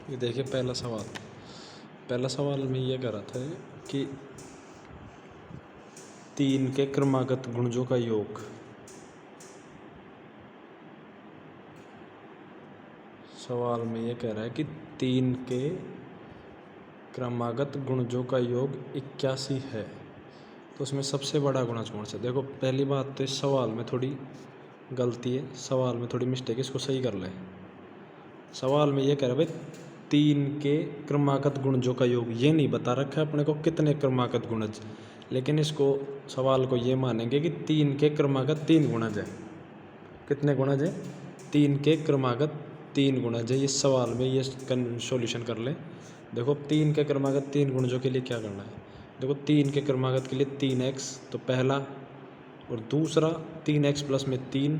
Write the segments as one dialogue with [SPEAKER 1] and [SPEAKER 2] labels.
[SPEAKER 1] ये देखिए पहला सवाल में ये कह रहा था कि 3 के क्रमागत गुणजों का योग। सवाल में ये कह रहा है कि 3 के क्रमागत गुणजों का योग 81 है, तो उसमें सबसे बड़ा गुणज कौन सा। देखो पहली बात तो इस सवाल में थोड़ी गलती है, सवाल में थोड़ी मिस्टेक है, इसको सही कर लें। सवाल में ये कह रहा है भाई 3 के क्रमागत गुणजों का योग, ये नहीं बता रखा है अपने को कितने क्रमागत गुणज, लेकिन इसको सवाल को ये मानेंगे कि 3 के क्रमागत 3 गुणज है। कितने गुणज है? 3 के क्रमागत 3 गुणज है। इस सवाल में ये सॉल्यूशन कर ले। देखो 3 के क्रमागत 3 गुणजों के लिए क्या करना है। देखो 3 के क्रमागत के लिए 3x, तो पहला, और दूसरा 3x प्लस में 3,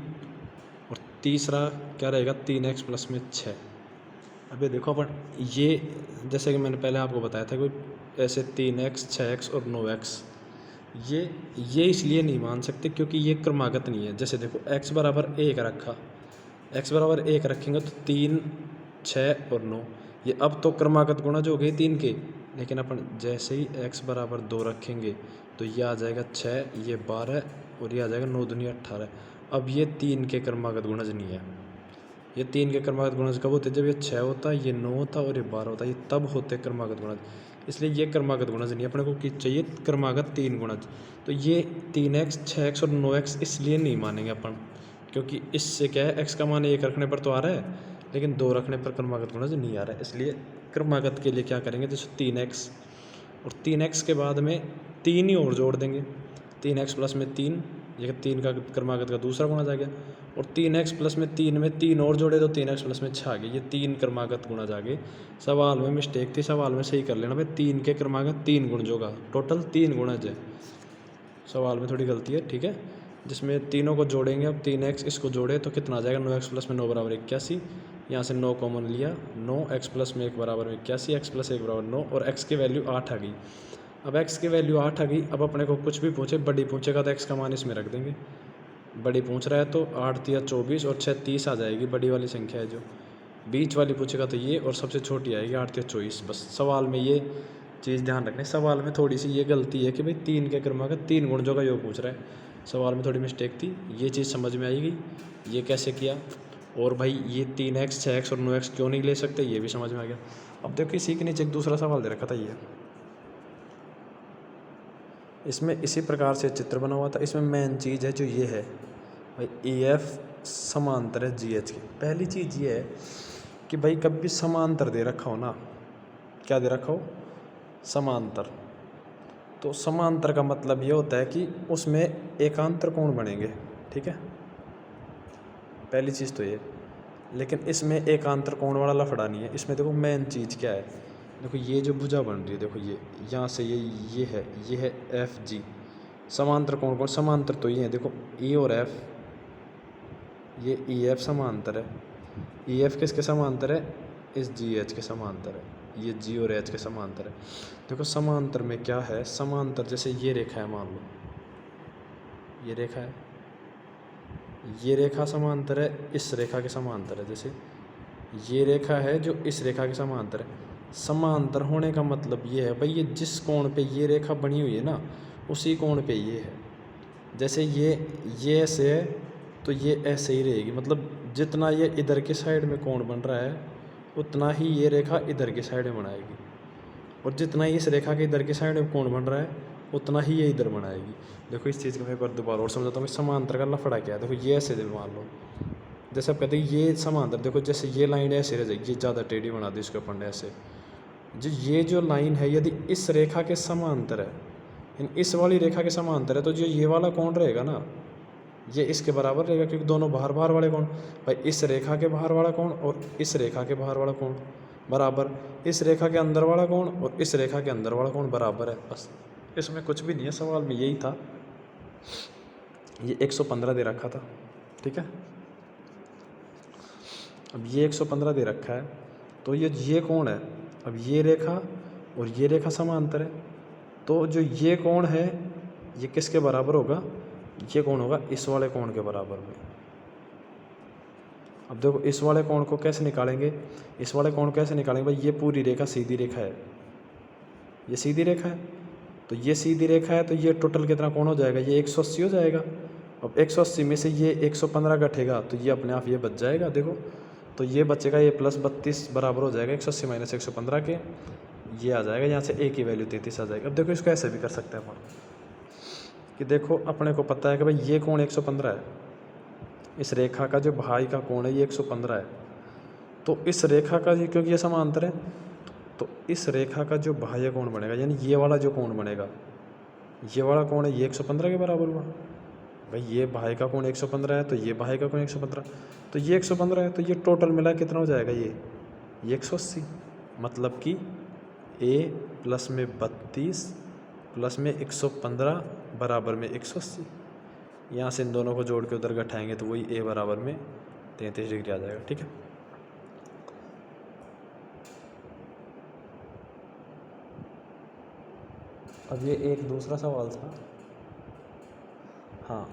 [SPEAKER 1] और तीसरा क्या रहेगा 3x प्लस में 6। अभी देखो अपन ये जैसे कि मैंने पहले आपको बताया था कि ऐसे 3x, 6x और 9x, ये इसलिए नहीं मान सकते क्योंकि ये क्रमागत नहीं है। जैसे देखो x बराबर 1 रखा, x बराबर 1 रखेंगे तो 3, 6 और 9, ये अब तो क्रमागत गुणज हो गए 3 के। लेकिन अपन जैसे ही x बराबर 2 रखेंगे तो ये आ जाएगा 6, ये 12 और ये आ जाएगा 9 दूनी 18। अब ये 3 के क्रमागत गुणज नहीं है। ये 3 के क्रमागत गुणज कब होते? जब ये 6 होता, ये 9 होता और ये 12 होता, ये तब होते क्रमागत गुणज। इसलिए ये क्रमागत गुणज नहीं है, अपने को चाहिए क्रमागत 3 गुणज। तो ये 3x, 6x और 9x इसलिए नहीं मानेंगे अपन क्योंकि इससे क्या है, x का मान 1 रखने पर तो आ रहा है, लेकिन 2 रखने पर क्रमागत गुणज नहीं आ रहा है। इसलिए क्रमागत के लिए क्या करेंगे, जैसे 3x, और 3x के बाद में 3 ही और जोड़ देंगे, 3x प्लस में 3, ये 3 का क्रमागत का दूसरा गुणज आ गया, और 3x प्लस में 3 में 3 और जोड़े तो 3x प्लस में 6 आ गए, ये 3 क्रमागत गुणज आ गए। सवाल में मिस्टेक थी, सवाल में सही कर लेना भाई 3 के क्रमागत 3 गुणजों का टोटल 3 गुणज है। सवाल में थोड़ी गलती है, ठीक है। जिसमें तीनों को जोड़ेंगे, अब 3x इसको जोड़े तो कितना आ जाएगा, 9x प्लस में 9 बराबर 81। यहाँ से 9 कॉमन लिया, 9x प्लस में 1 बराबर 81, x प्लस 1 बराबर 9, और x की वैल्यू 8 आ गई। अब x की वैल्यू 8 आ गई। अब अपने को कुछ भी पूछे, बड़ी पूछेगा तो x का मान इसमें रख देंगे। बड़ी पूछ रहा है तो 8 तिया 24 और 6 30 आ जाएगी, बड़ी वाली संख्या है जो। बीच वाली पूछेगा तो ये, और सबसे छोटी आएगी 8 तिया 24। बस सवाल में ये चीज़ ध्यान रखनी। सवाल में थोड़ी सी ये गलती है कि भाई 3 के क्रमागत 3 गुणजों का योग पूछ रहा है, सवाल में थोड़ी मिस्टेक थी, ये चीज़ समझ में आएगी ये कैसे किया। और भाई ये 3x, 6x और 9x क्यों नहीं ले सकते, ये भी समझ में आ गया। अब देखो इसी के नीचे एक दूसरा सवाल दे रखा था, ये इसमें इसी प्रकार से चित्र बना हुआ था। इसमें मेन चीज़ है जो ये है भाई, EF समांतर है GH की। पहली चीज़ ये है कि भाई कभी भी समांतर दे रखा हो ना, क्या दे रखा हो, समांतर, तो समांतर का मतलब ये होता है कि उसमें एकांतर कोण बनेंगे, ठीक है, पहली चीज़ तो ये। लेकिन इसमें एकांतर कोण वाला लफड़ा नहीं है। इसमें देखो मेन चीज़ क्या है, देखो ये जो भुजा बन रही है, देखो ये यहाँ से ये है FG। समांतर कोण कौन, समांतर तो ये है, देखो E और F, ये EF समांतर है। EF किसके समांतर है, इस GH के समांतर है। ये G और H के समांतर है। देखो समांतर में क्या है, समांतर जैसे ये रेखा है, मान लो ये रेखा है, ये रेखा समांतर है इस रेखा के समांतर है। जैसे ये रेखा है जो इस रेखा के समांतर है। समांतर होने का मतलब ये है भाई, ये जिस कोण पे ये रेखा बनी हुई है ना, उसी कोण पे ये है। जैसे ये ऐसे है तो ये ऐसे ही रहेगी, मतलब जितना ये इधर के साइड में कोण बन रहा है उतना ही ये रेखा इधर के साइड में बनाएगी, और जितना ही इस रेखा के इधर के साइड में कोण बन रहा है उतना ही ये इधर बनाएगी। देखो इस चीज़ को मैं एक बार दोबारा और समझाता हूँ। समांतर का लफड़ा क्या है, देखो ये ऐसे मान लो, जैसे आप कहते हैं ये समांतर, देखो जैसे ये लाइन ऐसे रह जाएगी, ये ज़्यादा टेढ़ी बना दी इसके अपन ऐसे। ये जो लाइन है यदि इस रेखा के समांतर है, इस वाली रेखा के समांतर है, तो जो ये वाला कोण रहेगा ना, ये इसके बराबर रहेगा, क्योंकि दोनों बाहर बाहर वाले कोण, भाई इस रेखा के बाहर वाला कोण और इस रेखा के बाहर वाला कोण बराबर, इस रेखा के अंदर वाला कोण और इस रेखा के अंदर वाला कोण बराबर है। बस इसमें कुछ भी नहीं है, सवाल में यही था। ये 115 दे रखा था, ठीक है। अब ये 115 दे रखा है, तो ये कोण है, अब ये रेखा और ये रेखा समांतर है, तो जो ये कोण है ये किसके बराबर होगा, ये कोण होगा इस वाले कोण के बराबर में। अब देखो इस वाले कोण को कैसे निकालेंगे, इस वाले कोण को कैसे निकालेंगे भाई, ये पूरी रेखा सीधी रेखा है, ये सीधी रेखा है, तो ये सीधी रेखा है, तो ये टोटल कितना कोण हो जाएगा, ये 180 हो जाएगा। अब 180 में से ये 115 घटेगा तो ये अपने आप ये बच जाएगा, देखो तो ये बचेगा, ये +32 बराबर हो जाएगा 180 माइनस 115 के, ये आ जाएगा, यहाँ से a की वैल्यू 33 आ जाएगी। अब देखो इसको ऐसे भी कर सकते हैं अपन कि देखो अपने को पता है कि भाई ये कोण 115 है, इस रेखा का जो भाई का कोण है ये 115 है, तो इस रेखा का क्योंकि ये समांतर है, तो इस रेखा का जो बाह्य कोण बनेगा, यानी ये वाला जो कोण बनेगा, ये वाला कोण है, ये 115 के बराबर हुआ। भाई ये बाह्य का कोण 115 है, तो ये बाह्य का कोण 115, तो ये 115 है, तो ये टोटल मिला कितना हो जाएगा, ये 180, मतलब कि a प्लस में 32 प्लस में 115 बराबर में 180। यहाँ से इन दोनों को जोड़ के उधर घटाएंगे तो वही a बराबर में 33 डिग्री आ जाएगा, ठीक है। अब ये एक दूसरा सवाल था, हाँ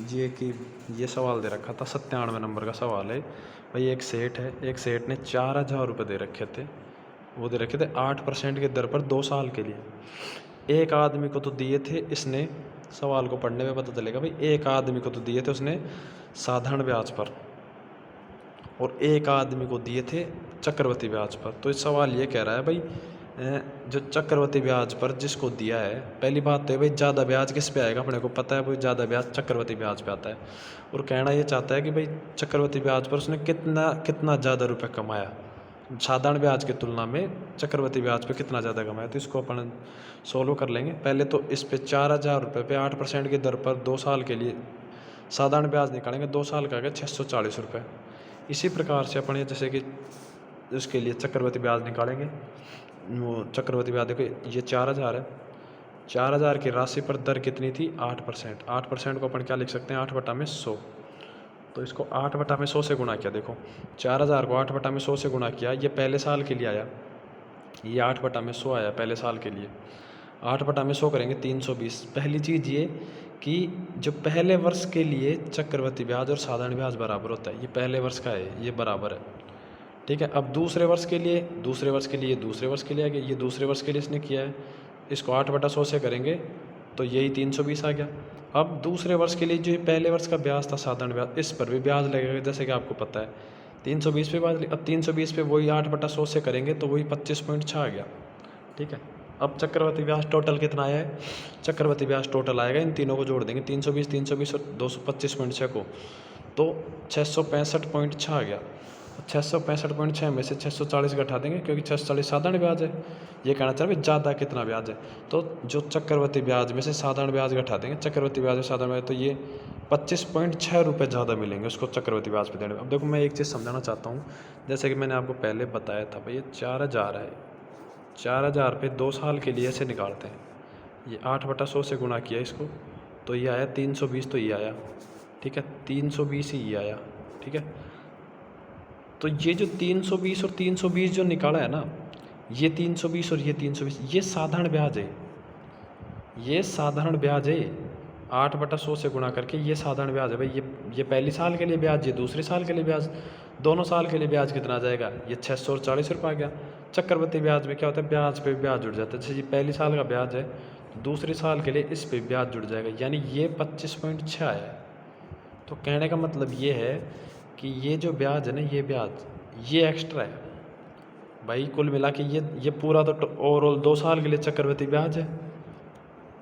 [SPEAKER 1] ये कि ये सवाल दे रखा था 97 नंबर का सवाल है भाई, एक सेठ है, एक सेठ ने 4000 रुपये दे रखे थे, वो दे रखे थे 8% की दर पर 2 साल के लिए। एक आदमी को तो दिए थे, इसने सवाल को पढ़ने में पता चलेगा भाई, एक आदमी को तो दिए थे उसने साधारण ब्याज पर, और एक आदमी को दिए थे चक्रवृद्धि ब्याज पर। तो इस सवाल ये कह रहा है भाई जो चक्रवृद्धि ब्याज पर जिसको दिया है, पहली बात तो है भाई ज़्यादा ब्याज किस पे आएगा, अपने को पता है भाई ज़्यादा ब्याज चक्रवृद्धि ब्याज पे आता है, और कहना ये चाहता है कि भाई चक्रवृद्धि ब्याज पर उसने कितना ज़्यादा रुपये कमाया, साधारण ब्याज की तुलना में चक्रवृद्धि ब्याज पे कितना ज़्यादा कमाया। तो इसको अपन सोल्व कर लेंगे। पहले तो इस पे 4000 रुपये पे 8% की दर पर 2 साल के लिए साधारण ब्याज निकालेंगे, 2 साल का आ गया 640 रुपये। इसी प्रकार से अपन जैसे कि उसके लिए चक्रवृद्धि ब्याज निकालेंगे, वो चक्रवृद्धि ब्याज देखो ये 4000 है, 4000 की राशि पर दर कितनी थी 8%, 8% को अपन क्या लिख सकते हैं 8/100, तो इसको 8/100 से गुणा किया, देखो 4000 को 8/100 से गुणा किया, ये पहले साल के लिए आया, ये 8/100 आया पहले साल के लिए, 8/100 करेंगे 320। पहली चीज़ ये कि जो पहले वर्ष के लिए चक्रवृद्धि ब्याज और साधारण ब्याज बराबर होता है, ये पहले वर्ष का है, ये बराबर है, ठीक है। अब दूसरे वर्ष के लिए आ गया, ये दूसरे वर्ष के लिए इसने किया है, इसको 8/100 से करेंगे तो यही 320 आ गया। अब दूसरे वर्ष के लिए जो पहले वर्ष का ब्याज था साधारण ब्याज, इस पर भी ब्याज लगेगा, जैसे कि आपको पता है 320 पे ब्याज। अब 320 पे वही 8/100 से करेंगे तो वही 25.6 आ गया, ठीक है। अब चक्रवृद्धि ब्याज टोटल कितना आया है, चक्रवृद्धि ब्याज टोटल आएगा, इन तीनों को जोड़ देंगे 320 और 225.6 को, तो 665.6 आ गया। 665.6 में से 640 घटा देंगे, क्योंकि 640 साधारण ब्याज है, ये कहना चाह रहे ज़्यादा कितना ब्याज है, तो जो चक्रवृद्धि ब्याज में से साधारण ब्याज घटा देंगे, चक्रवृद्धि ब्याज में साधारण ब्याज, तो ये 25.6 रुपये ज़्यादा मिलेंगे उसको चक्रवृद्धि ब्याज पे देने में। अब देखो मैं एक चीज़ समझाना चाहता हूँ, जैसे कि मैंने आपको पहले बताया था भाई ये 4000 है, 4000 पे 2 साल के लिए ऐसे निकालते हैं, ये 8/100 से गुणा किया इसको, तो ये आया 320, तो ये आया, ठीक है, 320 ही ये आया, ठीक है। तो ये जो 320 और 320 जो निकाला है ना, ये 320 और ये 320, ये साधारण ब्याज है, ये साधारण ब्याज है, 8/100 से गुणा करके ये साधारण ब्याज है भाई, ये पहली साल के लिए ब्याज, ये दूसरे साल के लिए ब्याज, दोनों साल के लिए ब्याज कितना आ जाएगा, ये 640 रुपये आ गया। चक्रवृद्धि ब्याज में क्या होता है, ब्याज पे ब्याज जुड़ जाता है, जैसे ये पहली साल का ब्याज है, दूसरे साल के लिए इस पे ब्याज जुड़ जाएगा, यानी ये 25.6 है। तो कहने का मतलब ये है कि ये जो ब्याज है ना, ये ब्याज ये एक्स्ट्रा है भाई, कुल मिला के ये पूरा तो ओवरऑल 2 साल के लिए चक्रवृद्धि ब्याज है,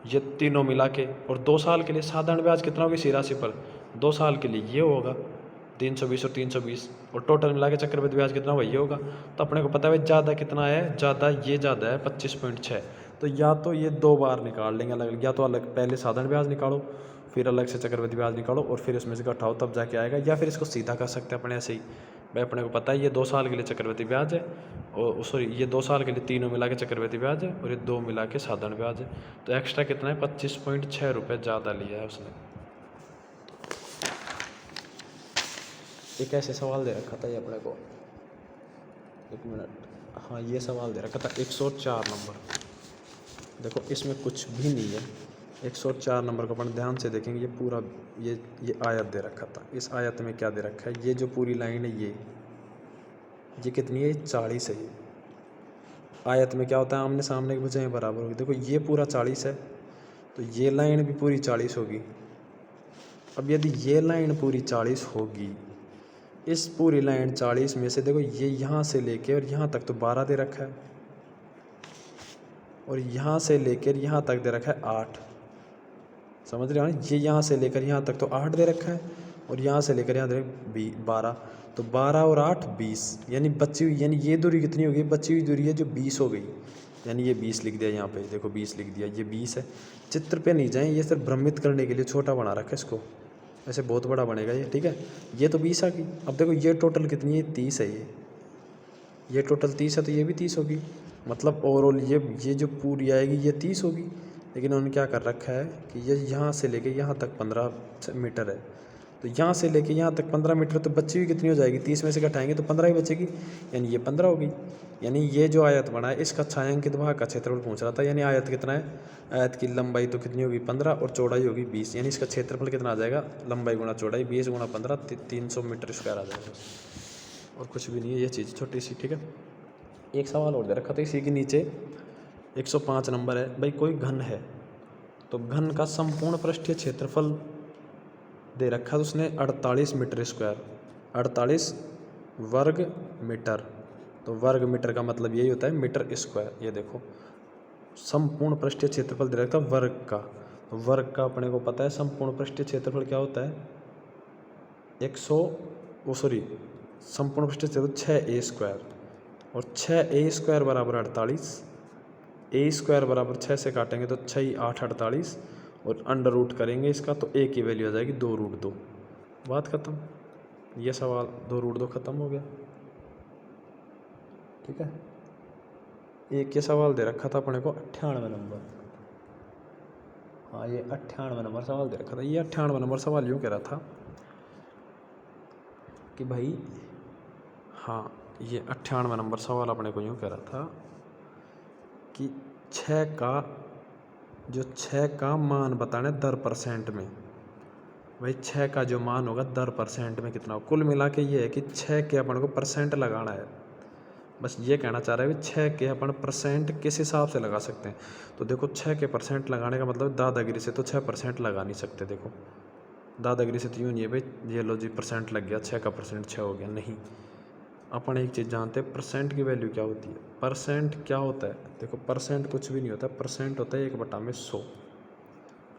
[SPEAKER 1] ये तीनों मिला के, और 2 साल के लिए साधारण ब्याज कितना होगा इसी राशि पर, 2 साल के लिए ये होगा 320 और 320, और टोटल मिला के चक्रवृद्धि ब्याज कितना होगा ये होगा। तो अपने को पता है भाई ज़्यादा कितना है, ज़्यादा है 25.6। तो या तो ये 2 बार निकाल लेंगे अलग, या तो अलग पहले साधारण ब्याज निकालो, फिर अलग से चक्रवृद्धि ब्याज निकालो, और फिर इसमें से घटाओ तब जाके आएगा, या फिर इसको सीधा कर सकते हैं अपने ऐसे ही भाई, अपने को पता है ये 2 साल के लिए चक्रवृद्धि ब्याज है, और सॉरी ये 2 साल के लिए तीनों मिला के चक्रवृद्धि ब्याज है, और ये 2 मिला के साधारण ब्याज है, तो एक्स्ट्रा कितना है 25.6 रुपये ज़्यादा लिया है उसने। एक ऐसे सवाल दे रखा था ये अपने को, 1 मिनट, हाँ ये सवाल दे रखा था 104 नंबर, देखो इसमें कुछ भी नहीं है, 104 नंबर को अपन ध्यान से देखेंगे। ये पूरा ये आयत दे रखा था। इस आयत में क्या दे रखा है, ये जो पूरी लाइन है ये कितनी है, 40 है। ये आयत में क्या होता है, आमने सामने की भुजाएं बराबर होगी। देखो ये पूरा 40 है तो ये लाइन भी पूरी 40 होगी। अब यदि ये लाइन पूरी 40 होगी, इस पूरी लाइन 40 में से देखो ये यहाँ से लेके और यहाँ तक तो 12 दे रखा है, और यहाँ से लेकर यहाँ तक दे रखा है 8। समझ रहे हो ना, ये यहाँ से लेकर यहाँ तक तो 8 दे रखा है, और यहाँ से लेकर यहाँ दे 12। तो 12 और 8 20, यानी बची हुई, यानी ये दूरी कितनी हो गई, बची हुई दूरी है जो 20 हो गई। यानी ये 20 लिख दिया यहाँ पे, देखो 20 लिख दिया, ये 20 है। चित्र पे नहीं जाएं, ये सिर्फ भ्रमित करने के लिए छोटा बना रखा है इसको, ऐसे बहुत बड़ा बनेगा ये, ठीक है। ये तो 20 आ गई। अब देखो ये टोटल कितनी है, 30 है। ये टोटल 30 है तो ये भी 30 होगी। मतलब ओवरऑल ये जो पूरी आएगी ये 30 होगी। लेकिन उन्होंने क्या कर रखा है कि ये यहाँ से लेके यहाँ तक 15 मीटर है, तो यहाँ से लेके यहाँ तक 15 मीटर, तो बची हुई कितनी हो जाएगी, 30 में से घटाएंगे तो 15 ही बचेगी, यानी ये 15 होगी। यानी ये जो आयत बना है इसका छायांकित भाग का क्षेत्रफल पूछ रहा था। यानी आयत कितना है, आयत की लंबाई तो कितनी होगी 15 और चौड़ाई होगी 20, यानी इसका क्षेत्रफल कितना आ जाएगा, लंबाई गुणा चौड़ाई 20 गुणा 15, 300 मीटर स्क्वायर आ जाएगा। और कुछ भी नहीं है ये चीज़ छोटी सी, ठीक है। एक सवाल और दे रखा था इसी के नीचे, 105 नंबर है। भाई कोई घन है तो घन का संपूर्ण पृष्ठीय क्षेत्रफल दे रखा है, तो उसने 48 मीटर स्क्वायर, 48 वर्ग मीटर। तो वर्ग मीटर का मतलब यही होता है मीटर स्क्वायर। ये देखो संपूर्ण पृष्ठीय क्षेत्रफल दे रखा है वर्ग का, तो वर्ग का अपने को पता है संपूर्ण पृष्ठीय क्षेत्रफल क्या होता है, संपूर्ण पृष्ठीय क्षेत्रफल 6a स्क्वायर, और 6a स्क्वायर बराबर 48, a स्क्वायर बराबर 6 से काटेंगे तो 6 8 48, और अंडर रूट करेंगे इसका तो a की वैल्यू आ जाएगी 2√2। बात खत्म। ये सवाल 2√2 खत्म हो गया, ठीक है। एक ये सवाल दे रखा था अपने को 98 नंबर, हाँ ये 98 नंबर सवाल दे रखा था। ये 98 नंबर सवाल यूँ कह रहा था कि भाई, हाँ ये 98 नंबर सवाल अपने को यूँ कह रहा था कि 6 का मान बताने दर परसेंट में। भाई 6 का जो मान होगा दर परसेंट में कितना हो। कुल मिला के ये है कि 6 के अपन को परसेंट लगाना है। बस ये कहना चाह रहा है कि 6 के अपन परसेंट किस हिसाब से लगा सकते हैं। तो देखो 6 के परसेंट लगाने का मतलब दादागिरी से तो 6% लगा नहीं सकते। देखो दादागिरी से तो यूँ नहीं है भाई ये लो जी परसेंट लग गया, 6 का परसेंट 6 हो गया, नहीं। अपन एक चीज़ जानते हैं, परसेंट की वैल्यू क्या होती है। परसेंट क्या होता है, देखो परसेंट कुछ भी नहीं होता, परसेंट होता है 1/100।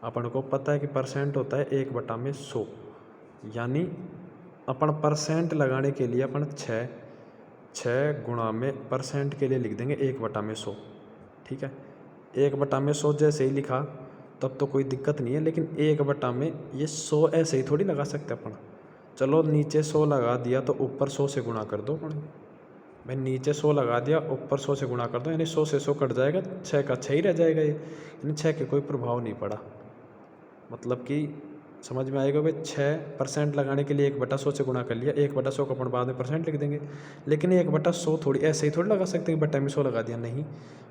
[SPEAKER 1] अपन को पता है कि परसेंट होता है 1/100, यानी अपन परसेंट लगाने के लिए अपन 6 गुणा में परसेंट के लिए लिख देंगे 1/100, ठीक है। 1/100 जैसे ही लिखा तब तो कोई दिक्कत नहीं है, लेकिन 1 में ये 100 ऐसे ही थोड़ी लगा सकते अपन। चलो नीचे 100 लगा दिया तो ऊपर 100 से गुणा कर दो अपन। भाई नीचे 100 लगा दिया ऊपर 100 से गुणा कर दो, यानी 100 से 100 कट जाएगा, 6 का 6 ही रह जाएगा ये, यानी 6 के कोई प्रभाव नहीं पड़ा। मतलब कि समझ में आएगा भाई 6% लगाने के लिए 1/100 से गुणा कर लिया, 1/100 को अपन बाद में परसेंट लिख देंगे। लेकिन 1/100 थोड़ी ऐसे ही थोड़ी लगा सकते हैं, बट्टा में 100 लगा दिया, नहीं।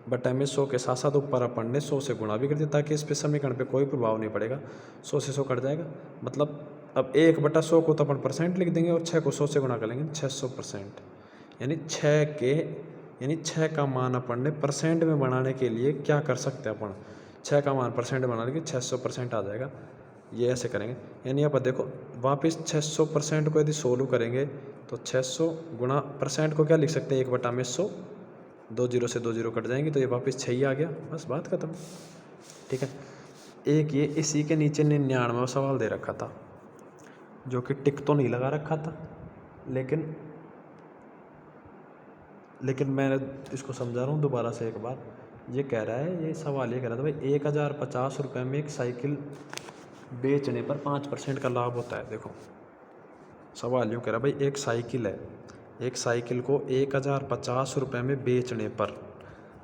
[SPEAKER 1] बट्टा में 100 के साथ साथ ऊपर अपन ने 100 से गुणा भी कर दिया, ताकि इस पे समीकरण पे कोई प्रभाव नहीं पड़ेगा, 100 से 100 कट जाएगा। मतलब अब 1/100 को तो अपन परसेंट लिख देंगे और 6 को 100 से गुणा कर लेंगे, 600%। यानी 6 का मान अपन ने परसेंट में बनाने के लिए क्या कर सकते हैं अपन, 6 का मान परसेंट में बनाने के 600% आ जाएगा। ये ऐसे करेंगे, यानी आप देखो वापस 600% को यदि सोल्व करेंगे तो 600 गुणा परसेंट को क्या लिख सकते हैं, 1/100, 2 जीरो से 2 जीरो कट जाएंगे तो ये वापस 6 ही आ गया, बस बात खत्म, ठीक है। एक ये इसी के नीचे 99वां सवाल दे रखा था, जो कि टिक तो नहीं लगा रखा था, लेकिन मैं इसको समझा रहा हूँ दोबारा से एक बार। ये कह रहा है, ये सवाल ये कह रहा था भाई 1050 रुपये में एक साइकिल बेचने पर 5% का लाभ होता है। देखो सवाल यूँ कह रहा है भाई एक साइकिल है, एक साइकिल को 1050 रुपये में बेचने पर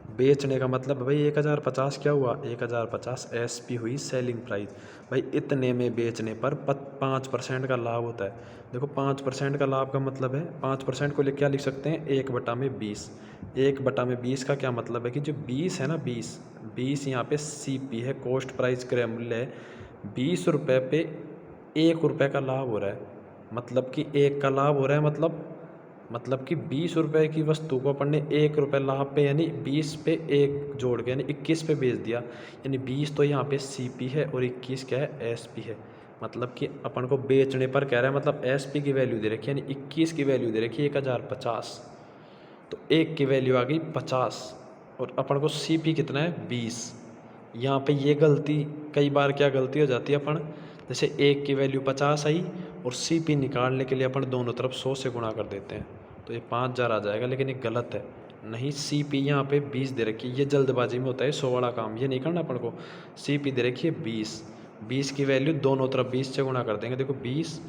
[SPEAKER 1] बेचने का मतलब भाई 1050 क्या हुआ, 1050 SP हुई सेलिंग प्राइस। भाई इतने में बेचने पर 5% का लाभ होता है। देखो 5% का लाभ का मतलब है, 5% को क्या लिख सकते हैं, 1/20। 1/20 का क्या मतलब है कि जो 20 है ना, 20 यहाँ पे CP है, कॉस्ट प्राइस क्रय मूल्य है। 20 रुपये पे 1 रुपये का लाभ हो रहा है, मतलब कि 1 का लाभ हो रहा है, मतलब कि 20 रुपये की वस्तु को अपन ने 1 रुपये लाभ पे, यानी 20 पे 1 जोड़ के यानी 21 पे बेच दिया। यानी 20 तो यहाँ पे CP है और 21 क्या है, SP है। मतलब कि अपन को बेचने पर कह रहा है, मतलब SP की वैल्यू दे रखी है, यानी 21 की वैल्यू दे रखी है 1050, तो 1 की वैल्यू आ गई 50 और अपन को CP कितना है, 20। यहाँ पे ये गलती, कई बार क्या गलती हो जाती है, अपन जैसे 1 की वैल्यू 50 आई और CP निकालने के लिए अपन दोनों तरफ 100 से गुणा कर देते हैं, तो ये 5000 आ जाएगा, लेकिन ये गलत है। नहीं, CP यहाँ पे 20 दे रखी है, ये जल्दबाजी में होता है 100 वाला काम, ये नहीं करना अपन को। CP दे रखी है 20 की वैल्यू दोनों तरफ 20 से गुणा कर देंगे। देखो 20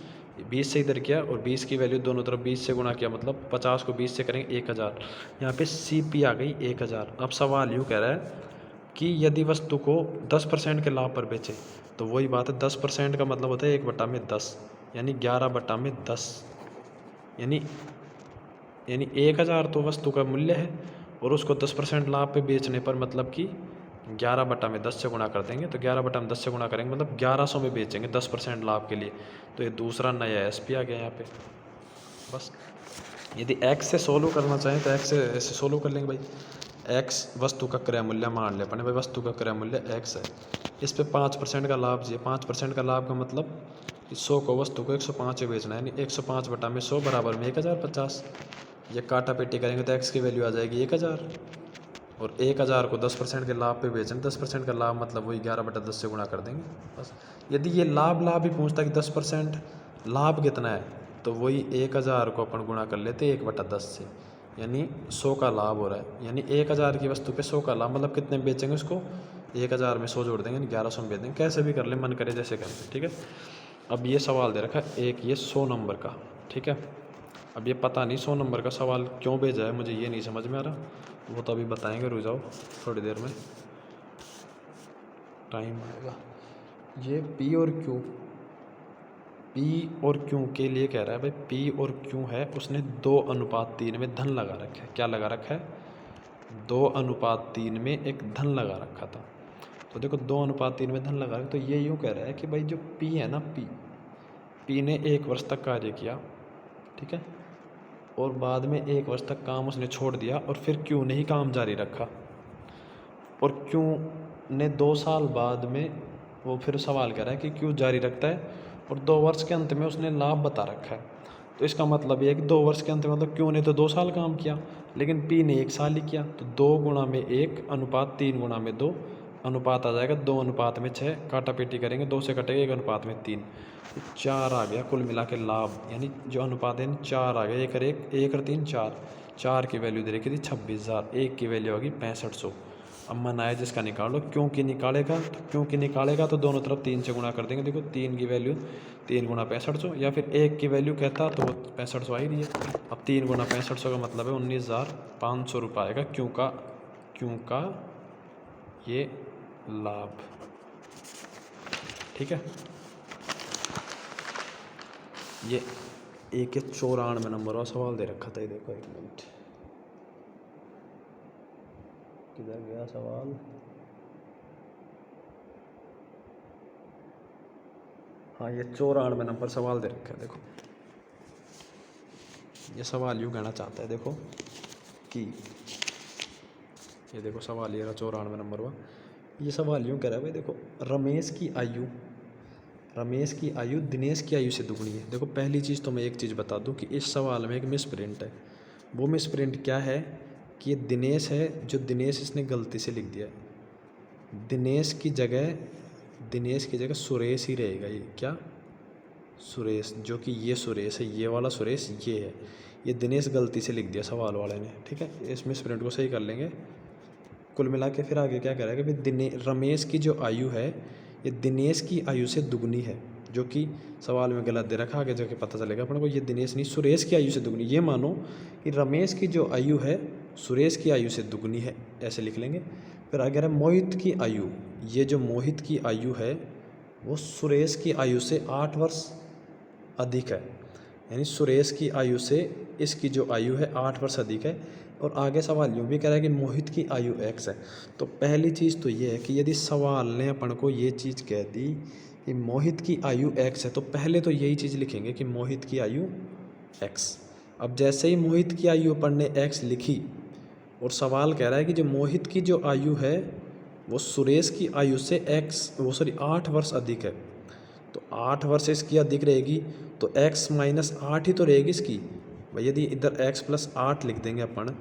[SPEAKER 1] से इधर किया और 20 की वैल्यू दोनों तरफ 20 से गुणा किया, मतलब 50 को 20 से करेंगे 1000। यहाँ पे CP आ गई 1000। अब सवाल यूँ कह रहा है कि यदि वस्तु को 10% के लाभ पर बेचे, तो वही बात है, 10% का मतलब होता है 1/10, यानी 11/10, यानी 1000 तो वस्तु का मूल्य है और उसको 10% लाभ पे बेचने पर मतलब कि 11/10 से गुणा कर देंगे, तो 11/10 से गुणा करेंगे मतलब 1100 में बेचेंगे 10% लाभ के लिए। तो ये दूसरा नया SP आ गया यहाँ पे। बस यदि x से सोल्व करना चाहें तो x से ऐसे सोल्व कर लेंगे भाई। x वस्तु का क्रय मूल्य मान ले अपने भाई, वस्तु का क्रय मूल्य x है, इस पे 5% का लाभ चाहिए। 5% का लाभ का मतलब 100 को वस्तु को 105 में बेचना है, यानी 105/100 बराबर में 1050। ये काटा पेटी करेंगे तो x की वैल्यू आ जाएगी 1000 और 1000 को 10% के लाभ पे बेचना, 10% का लाभ मतलब वही 11/10 से गुणा कर देंगे बस। यदि ये लाभ ही पूछता कि 10% लाभ कितना है, तो वही 1000 को अपन गुणा कर लेते 1/10 से, यानी 100 का लाभ हो रहा है। यानी 1000 की वस्तु पे 100 का लाभ, मतलब कितने में बेचेंगे उसको, 1000 में 100 जोड़ देंगे, 1100 में बेच देंगे। कैसे भी कर ले, मन करे जैसे करें, ठीक है। अब ये सवाल दे रखा है एक, ये 100 नंबर का, ठीक है। अब ये पता नहीं 100 नंबर का सवाल क्यों भेजा है, मुझे ये नहीं समझ में आ रहा, वो तो अभी बताएंगे, रुक जाओ थोड़ी देर में, टाइम आएगा। ये P और Q के लिए कह रहा है भाई, P और Q है, उसने 2:3 में धन लगा रखा है। क्या लगा रखा है, 2:3 में एक धन लगा रखा था। तो देखो 2:3 में धन लगा रखा, तो ये यूँ कह रहा है कि भाई जो P है ना, P ने 1 वर्ष तक कार्य किया, ठीक है, और बाद में 1 वर्ष तक काम उसने छोड़ दिया और फिर Q ने ही काम जारी रखा, और Q ने 2 साल बाद में, वो फिर सवाल कर रहा है कि Q जारी रखता है और 2 वर्ष के अंत में उसने लाभ बता रखा है। तो इसका मतलब ये है कि 2 वर्ष के अंत में, मतलब Q ने तो 2 साल काम किया लेकिन P ने 1 साल ही किया, तो 2:1:3:2 अनुपात आ जाएगा 2:6। काटा पेटी करेंगे, 2 से कटेगा 1:3, 4 आ गया कुल मिला के लाभ, यानी जो अनुपात है 4 आ गया, 1 और 3 4, 4 की वैल्यू दे रखी थी 26,000, 1 की वैल्यू होगी 6500। अब मन आया जिसका निकालो, क्योंकि निकालेगा तो दोनों तरफ 3 से गुणा कर देंगे। देखो 3 की वैल्यू 3 गुणा 6500, या फिर 1 की वैल्यू कहता तो वो 6500 आ ही रही है। अब 3 गुणा 6500 का मतलब है 19,500 रुपये आएगा क्यों का ये लाभ, ठीक है। ये 194 नंबर का सवाल दे रखा था, ये देखो 1 मिनट, किधर गया सवाल, हाँ ये 94 नंबर सवाल दे रखा है। देखो ये सवाल यूँ कहना चाहता है, देखो कि ये देखो सवाल ये रहा 94 नंबर का। ये सवाल यूँ कह रहा है भाई, देखो रमेश की आयु दिनेश की आयु से दुगनी है। देखो पहली चीज़ तो मैं एक चीज़ बता दूं कि इस सवाल में एक मिस प्रिंट है। वो मिस प्रिंट क्या है कि ये दिनेश है, जो दिनेश इसने गलती से लिख दिया है। दिनेश की जगह सुरेश ही रहेगा। ये क्या, सुरेश, जो कि ये सुरेश है, ये वाला सुरेश ये है, ये दिनेश गलती से लिख दिया सवाल वाले ने, ठीक है। इस मिस प्रिंट को सही कर लेंगे। कुल मिला के फिर आगे क्या कह रहा है कि भाई रमेश की जो आयु है ये दिनेश की आयु से दुगनी है, जो कि सवाल में गलत दे रखा, आगे जाके पता चलेगा अपन को। ये दिनेश नहीं, सुरेश की आयु से दुगनी। ये मानो कि रमेश की जो आयु है सुरेश की आयु से दुगनी है, ऐसे लिख लेंगे। फिर आगे है मोहित की आयु, ये जो मोहित की आयु है वो सुरेश की आयु से 8 वर्ष अधिक है, यानी सुरेश की आयु से इसकी जो आयु है 8 वर्ष अधिक है। और आगे सवाल यूँ भी कह रहा है कि मोहित की आयु x है। तो पहली चीज़ तो ये है कि यदि सवाल ने अपन को ये चीज़ कह दी कि मोहित की आयु x है, तो पहले तो यही चीज़ लिखेंगे कि मोहित की आयु x। अब जैसे ही मोहित की आयु अपन ने x लिखी और सवाल कह रहा है कि जो मोहित की जो आयु है वो सुरेश की आयु से 8 वर्ष अधिक है, तो 8 वर्ष इसकी अधिक रहेगी तो x माइनस 8 ही तो रहेगी इसकी भाई। यदि इधर x प्लस 8 लिख देंगे अपन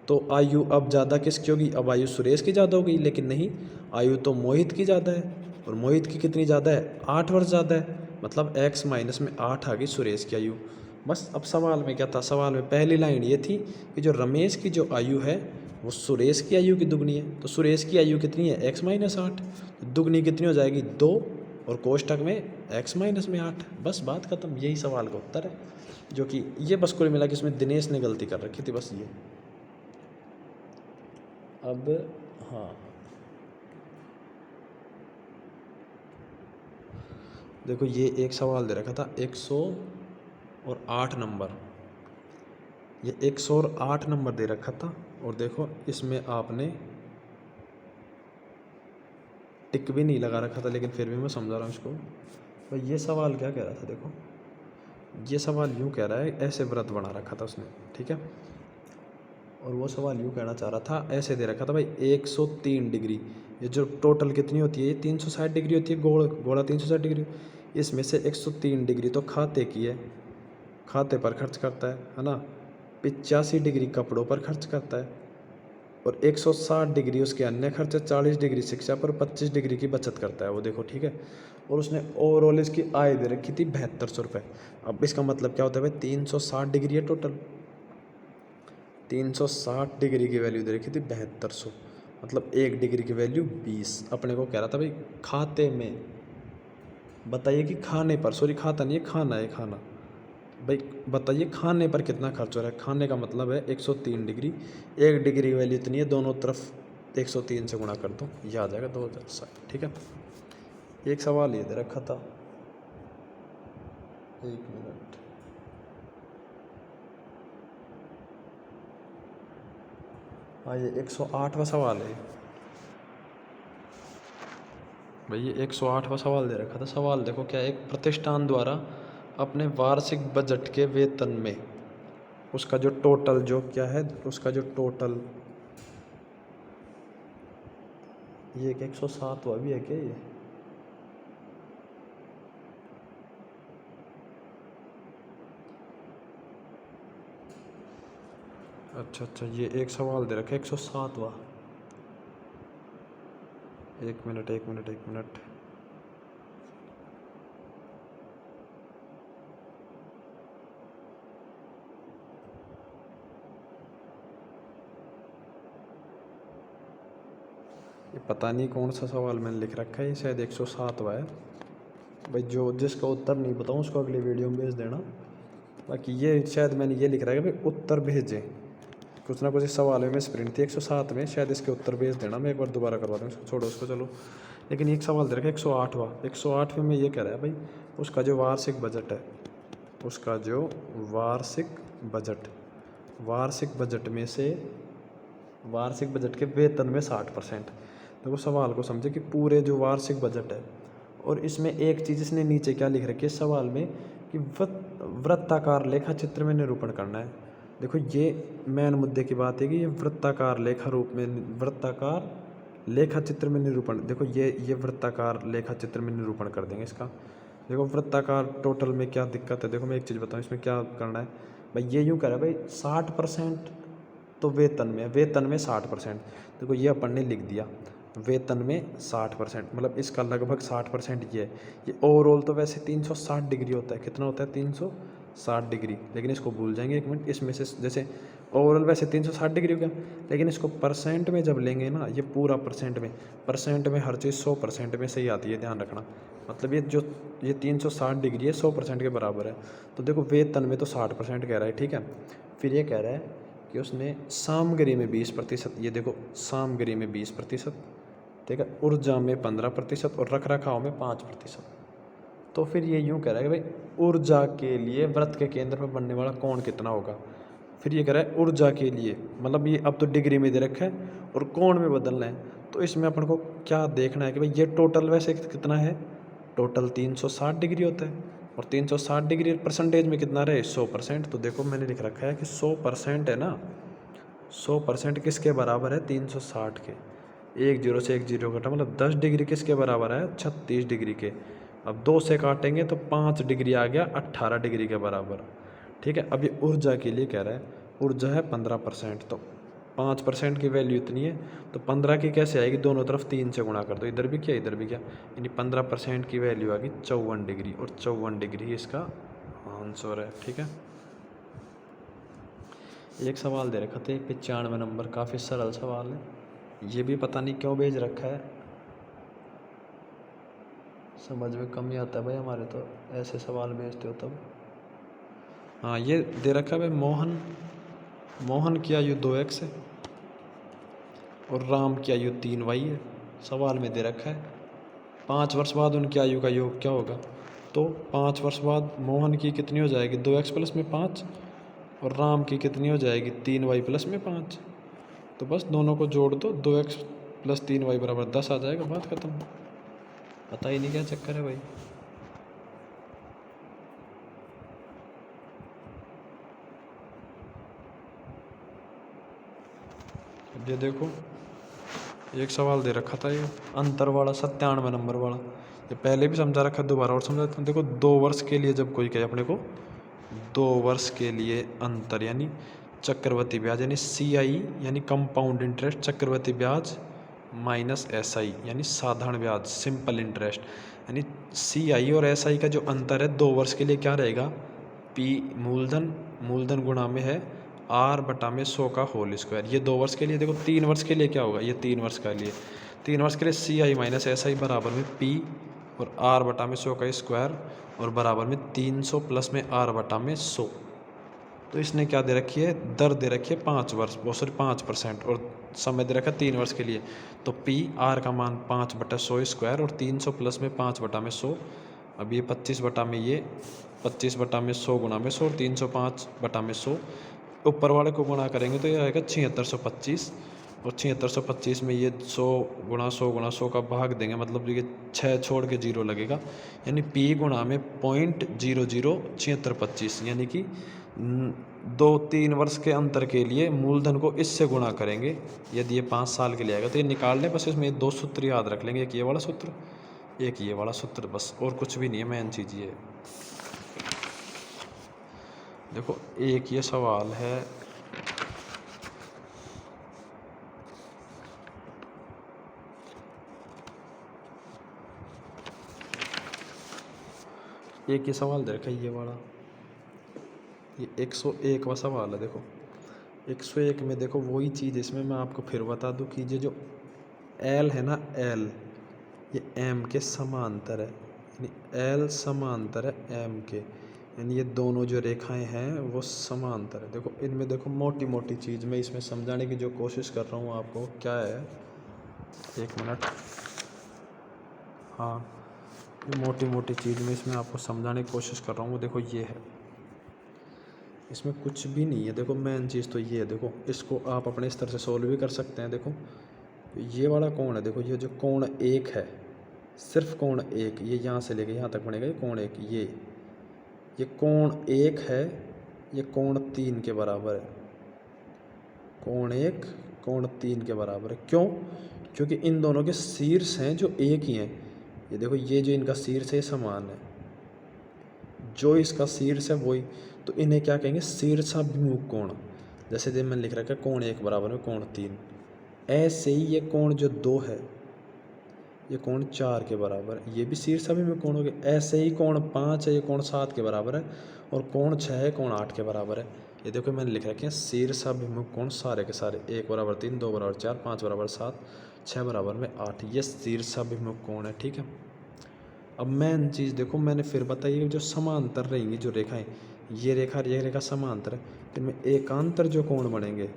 [SPEAKER 1] तो आयु अब ज़्यादा किसकी होगी, अब आयु सुरेश की ज़्यादा होगी, लेकिन नहीं, आयु तो मोहित की ज़्यादा है। और मोहित की कितनी ज़्यादा है, 8 वर्ष ज़्यादा है, मतलब x माइनस में 8 आ गई सुरेश की आयु। बस अब सवाल में क्या था, सवाल में पहली लाइन ये थी कि जो रमेश की जो आयु है वो सुरेश की आयु की दुगनी है, तो सुरेश की आयु कितनी है, x माइनस 8, दुगनी कितनी हो जाएगी 2, और कोष्टक में x माइनस में 8। बस बात खत्म, यही सवाल का उत्तर है। जो कि ये बस कुल मिला कि इसमें दिनेश ने गलती कर रखी थी, बस ये। अब हाँ, देखो ये एक सवाल दे रखा था 108 नंबर, ये 108 नंबर दे रखा था। और देखो इसमें आपने टिक भी नहीं लगा रखा था, लेकिन फिर भी मैं समझा रहा हूँ इसको। तो ये सवाल क्या कह रहा था, देखो ये सवाल यूँ कह रहा है, ऐसे व्रत बना रखा था उसने, ठीक है। और वो सवाल यूँ कहना चाह रहा था, ऐसे दे रखा था भाई 103 डिग्री, ये जो टोटल कितनी होती है, ये 360 डिग्री होती है, गोला 360 डिग्री, इसमें से 103 डिग्री तो खाते की है, खाते पर खर्च करता है ना। 85 डिग्री कपड़ों पर खर्च करता है, और 160 डिग्री उसके अन्य खर्च, 40 डिग्री शिक्षा पर, 25 डिग्री की बचत करता है वो, देखो ठीक है। और उसने ओवरऑल इसकी आय दे रखी थी 7200 रुपये। अब इसका मतलब क्या होता है भाई, 360 डिग्री है टोटल, 360 डिग्री की वैल्यू दे रखी थी 7200, मतलब 1 डिग्री की वैल्यू 20। अपने को कह रहा था भाई खाते में, बताइए कि खाने पर, सॉरी खाता नहीं है, खाना है, खाना भाई, बताइए खाने पर कितना खर्च हो रहा है। खाने का मतलब है 103 डिग्री, 1 डिग्री की वैल्यू इतनी है, दोनों तरफ 103 से गुणा कर दो, यह आ जाएगा 2060, ठीक है। एक सवाल ये दे रखा था, 1 मिनट, हाँ ये 108वां सवाल है भाई, ये 108वां सवाल दे रखा था। सवाल देखो क्या है, एक प्रतिष्ठान द्वारा अपने वार्षिक बजट के वेतन में उसका जो टोटल जो क्या है, उसका जो टोटल, ये 107वां भी है क्या ये, अच्छा, ये एक सवाल दे रखा है 107वां, एक मिनट, ये पता नहीं कौन सा सवाल मैंने लिख रखा है, ये शायद 107वां है भाई। जो जिसका उत्तर नहीं बताऊँ उसको अगली वीडियो में भेज देना। बाकी ये शायद मैंने ये लिख रहा है कि भाई उत्तर भेजें, कुछ ना कुछ इस सवाल में स्प्रिंट थी 107 में, शायद इसके उत्तर भेज देना, मैं एक बार दोबारा करवा दूँ, छोड़ो उसको, चलो। लेकिन एक सवाल दे रखा है 108वां, 108वें में ये कह रहा है भाई उसका जो वार्षिक बजट है, उसका जो वार्षिक बजट में से, वार्षिक बजट के वेतन में 60%। देखो सवाल को समझे कि पूरे जो वार्षिक बजट है, और इसमें एक चीज़ इसने नीचे क्या लिख रखी है सवाल में कि वृत्ताकार लेखा चित्र में निरूपण करना है। देखो ये मेन मुद्दे की बात है कि ये वृत्ताकार लेखा चित्र में निरूपण, देखो ये वृत्ताकार लेखा चित्र में निरूपण कर देंगे इसका। देखो वृत्ताकार टोटल में क्या दिक्कत है, देखो मैं एक चीज़ बताऊँ इसमें क्या करना है भाई। ये यूँ कह रहा है भाई 60% तो वेतन में 60%, देखो ये अपन ने लिख दिया वेतन में 60%, मतलब इसका लगभग 60% ये है। ये ओवरऑल तो वैसे 360 डिग्री होता है, कितना होता है 360 डिग्री, लेकिन इसको भूल जाएंगे एक मिनट। इसमें से जैसे ओवरऑल वैसे 360 डिग्री हो गया, लेकिन इसको परसेंट में जब लेंगे ना, ये पूरा परसेंट में हर चीज़ 100% में सही आती है, ध्यान रखना। मतलब ये 360 डिग्री है 100% के बराबर है। तो देखो वेतन में तो 60% कह रहा है, ठीक है। फिर ये कह रहा है कि उसने सामग्री में 20%, ये देखो सामग्री में 20%, ठीक है, ऊर्जा में 15% और रख रखाव में 5%। तो फिर ये यूँ कह रहा है कि भाई ऊर्जा के लिए वृत्त के केंद्र पर बनने वाला कोण कितना होगा। फिर ये कह रहा है ऊर्जा के लिए, मतलब ये अब तो डिग्री में दे रखा है और कोण में बदलना है। तो इसमें अपन को क्या देखना है कि भाई ये टोटल वैसे कितना है, टोटल 360 डिग्री होता है और 360 डिग्री परसेंटेज में कितना रहे 100%। तो देखो मैंने लिख रखा है कि 100% है ना, 100% किसके बराबर है 360 के। एक जीरो से एक जीरो घटा मतलब 10 डिग्री किसके बराबर है 36 डिग्री के। अब 2 से काटेंगे तो 5 डिग्री आ गया 18 डिग्री के बराबर, ठीक है। अब ये ऊर्जा के लिए कह रहा है, ऊर्जा है 15%, तो 5% की वैल्यू इतनी है, तो 15 की कैसे आएगी, दोनों तरफ 3 से गुणा कर दो, इधर भी क्या इधर भी क्या, यानी 15% की वैल्यू आ गई 54 डिग्री, और 54 डिग्री इसका आंसर है, ठीक है। एक सवाल दे रखा था 95 नंबर, काफ़ी सरल सवाल है, ये भी पता नहीं क्यों भेज रखा है, समझ में कम ही आता है भाई हमारे, तो ऐसे सवाल भेजते हो तब। हाँ ये दे रखा है भाई, मोहन की आयु 2x है और राम की आयु 3y है, सवाल में दे रखा है 5 वर्ष बाद उनकी आयु का योग क्या होगा। तो 5 वर्ष बाद मोहन की कितनी हो जाएगी 2x प्लस में 5 और राम की कितनी हो जाएगी 3y प्लस में 5। तो बस दोनों को जोड़ दो, 2x प्लस 3y बराबर 10 आ जाएगा, बात खत्म। पता ही नहीं क्या चक्कर है भाई। ये देखो एक सवाल दे रखा था, ये अंतर वाला 97 नंबर वाला, ये पहले भी समझा रखा है, दोबारा और समझा देता हूँ। देखो 2 वर्ष के लिए जब कोई कहे अपने को 2 वर्ष के लिए अंतर यानी चक्रवृद्धि ब्याज यानी CI यानी कंपाउंड इंटरेस्ट, चक्रवृद्धि ब्याज माइनस SI यानी साधारण ब्याज सिंपल इंटरेस्ट, यानी CI और SI का जो अंतर है 2 वर्ष के लिए क्या रहेगा, P मूलधन गुणा में है R बटा में 100 का होल स्क्वायर। ये 2 वर्ष के लिए, देखो 3 वर्ष के लिए क्या होगा, ये 3 वर्ष के लिए, 3 वर्ष के लिए CI माइनस SI बराबर में P और R बटा में 100 का स्क्वायर और बराबर में 300 प्लस में R बटा में 100। तो इसने क्या दे रखी है, दर दे रखी है 5 वर्ष, बहुत सॉरी 5% और समय दे रखा है 3 वर्ष के लिए। तो P R का मान 5 बटा 100 स्क्वायर और 300 प्लस में 5 बटा में 100। अब ये 25 बटा में ये 25 बटा में 100 गुणा में 100 और 305 बटा में 100, ऊपर वाले को गुणा करेंगे तो ये आएगा 7625 और 7625 में ये 100 गुणा 100 गुणा 100 का भाग देंगे, मतलब ये 6 छोड़ के 0 लगेगा, यानी P गुणा में 0.007625, यानी कि 2-3 वर्ष के अंतर के लिए मूलधन को इससे गुणा करेंगे। यदि ये 5 साल के लिए आएगा तो ये निकाल लें, बस इसमें 2 सूत्र याद रख लेंगे, एक ये वाला सूत्र एक ये वाला सूत्र, बस और कुछ भी नहीं है, मेन चीज़ ये। देखो एक ये सवाल है, एक ये सवाल दे रखा है ये वाला, ये 101वां सवाल है। देखो 101 में देखो वही चीज़, इसमें मैं आपको फिर बता दूं कि ये जो L है ना, L ये M के समांतर है, यानी L समांतर है M के, यानी ये दोनों जो रेखाएं हैं वो समांतर है। देखो इनमें देखो मोटी मोटी चीज़ मैं इसमें समझाने की जो कोशिश कर रहा हूँ आपको, क्या है, एक मिनट, हाँ ये मोटी मोटी चीज़ मैं इसमें आपको समझाने की कोशिश कर रहा हूँ। देखो ये है, इसमें कुछ भी नहीं है। देखो मेन चीज़ तो ये है, देखो इसको आप अपने स्तर से सोल्व भी कर सकते हैं। देखो ये वाला कोण है, देखो ये जो कोण 1 है, सिर्फ कोण 1, ये यहाँ से लेके यहाँ तक बनेगा, ये कोण 1, ये कोण 1 है, ये कोण 3 के बराबर है, कोण 1 कोण 3 के बराबर है। क्यों? क्योंकि इन दोनों के शीर्ष हैं जो एक ही हैं। ये देखो ये जो इनका शीर्ष है समान है, जो इसका शीर्ष है वही, तो इन्हें क्या कहेंगे, शीर्षाभिमुख कोण। जैसे जब मैंने लिख रखा है कोण 1 बराबर में कोण 3, ऐसे ही ये कोण जो 2 है ये कोण 4 के बराबर है, ये भी शीर्षाभिमुख कोण हो गए। ऐसे ही कोण 5 है, ये कोण 7 के बराबर है, और कोण 6 है, कोण 8 के बराबर है। ये देखो मैंने लिख रखे हैं शीर्षाभिमुख कोण सारे के सारे, 1 बराबर 3, 2 बराबर 4, 5 बराबर 7, 6 बराबर में 8, ये शीर्षाभिमुख कोण है, ठीक है। अब मेन चीज़ देखो मैंने फिर बताई, जो समांतर रहेंगी जो रेखाएं, ये रेखा समांतर है, तो इनमें एकांतर जो कोण बनेंगे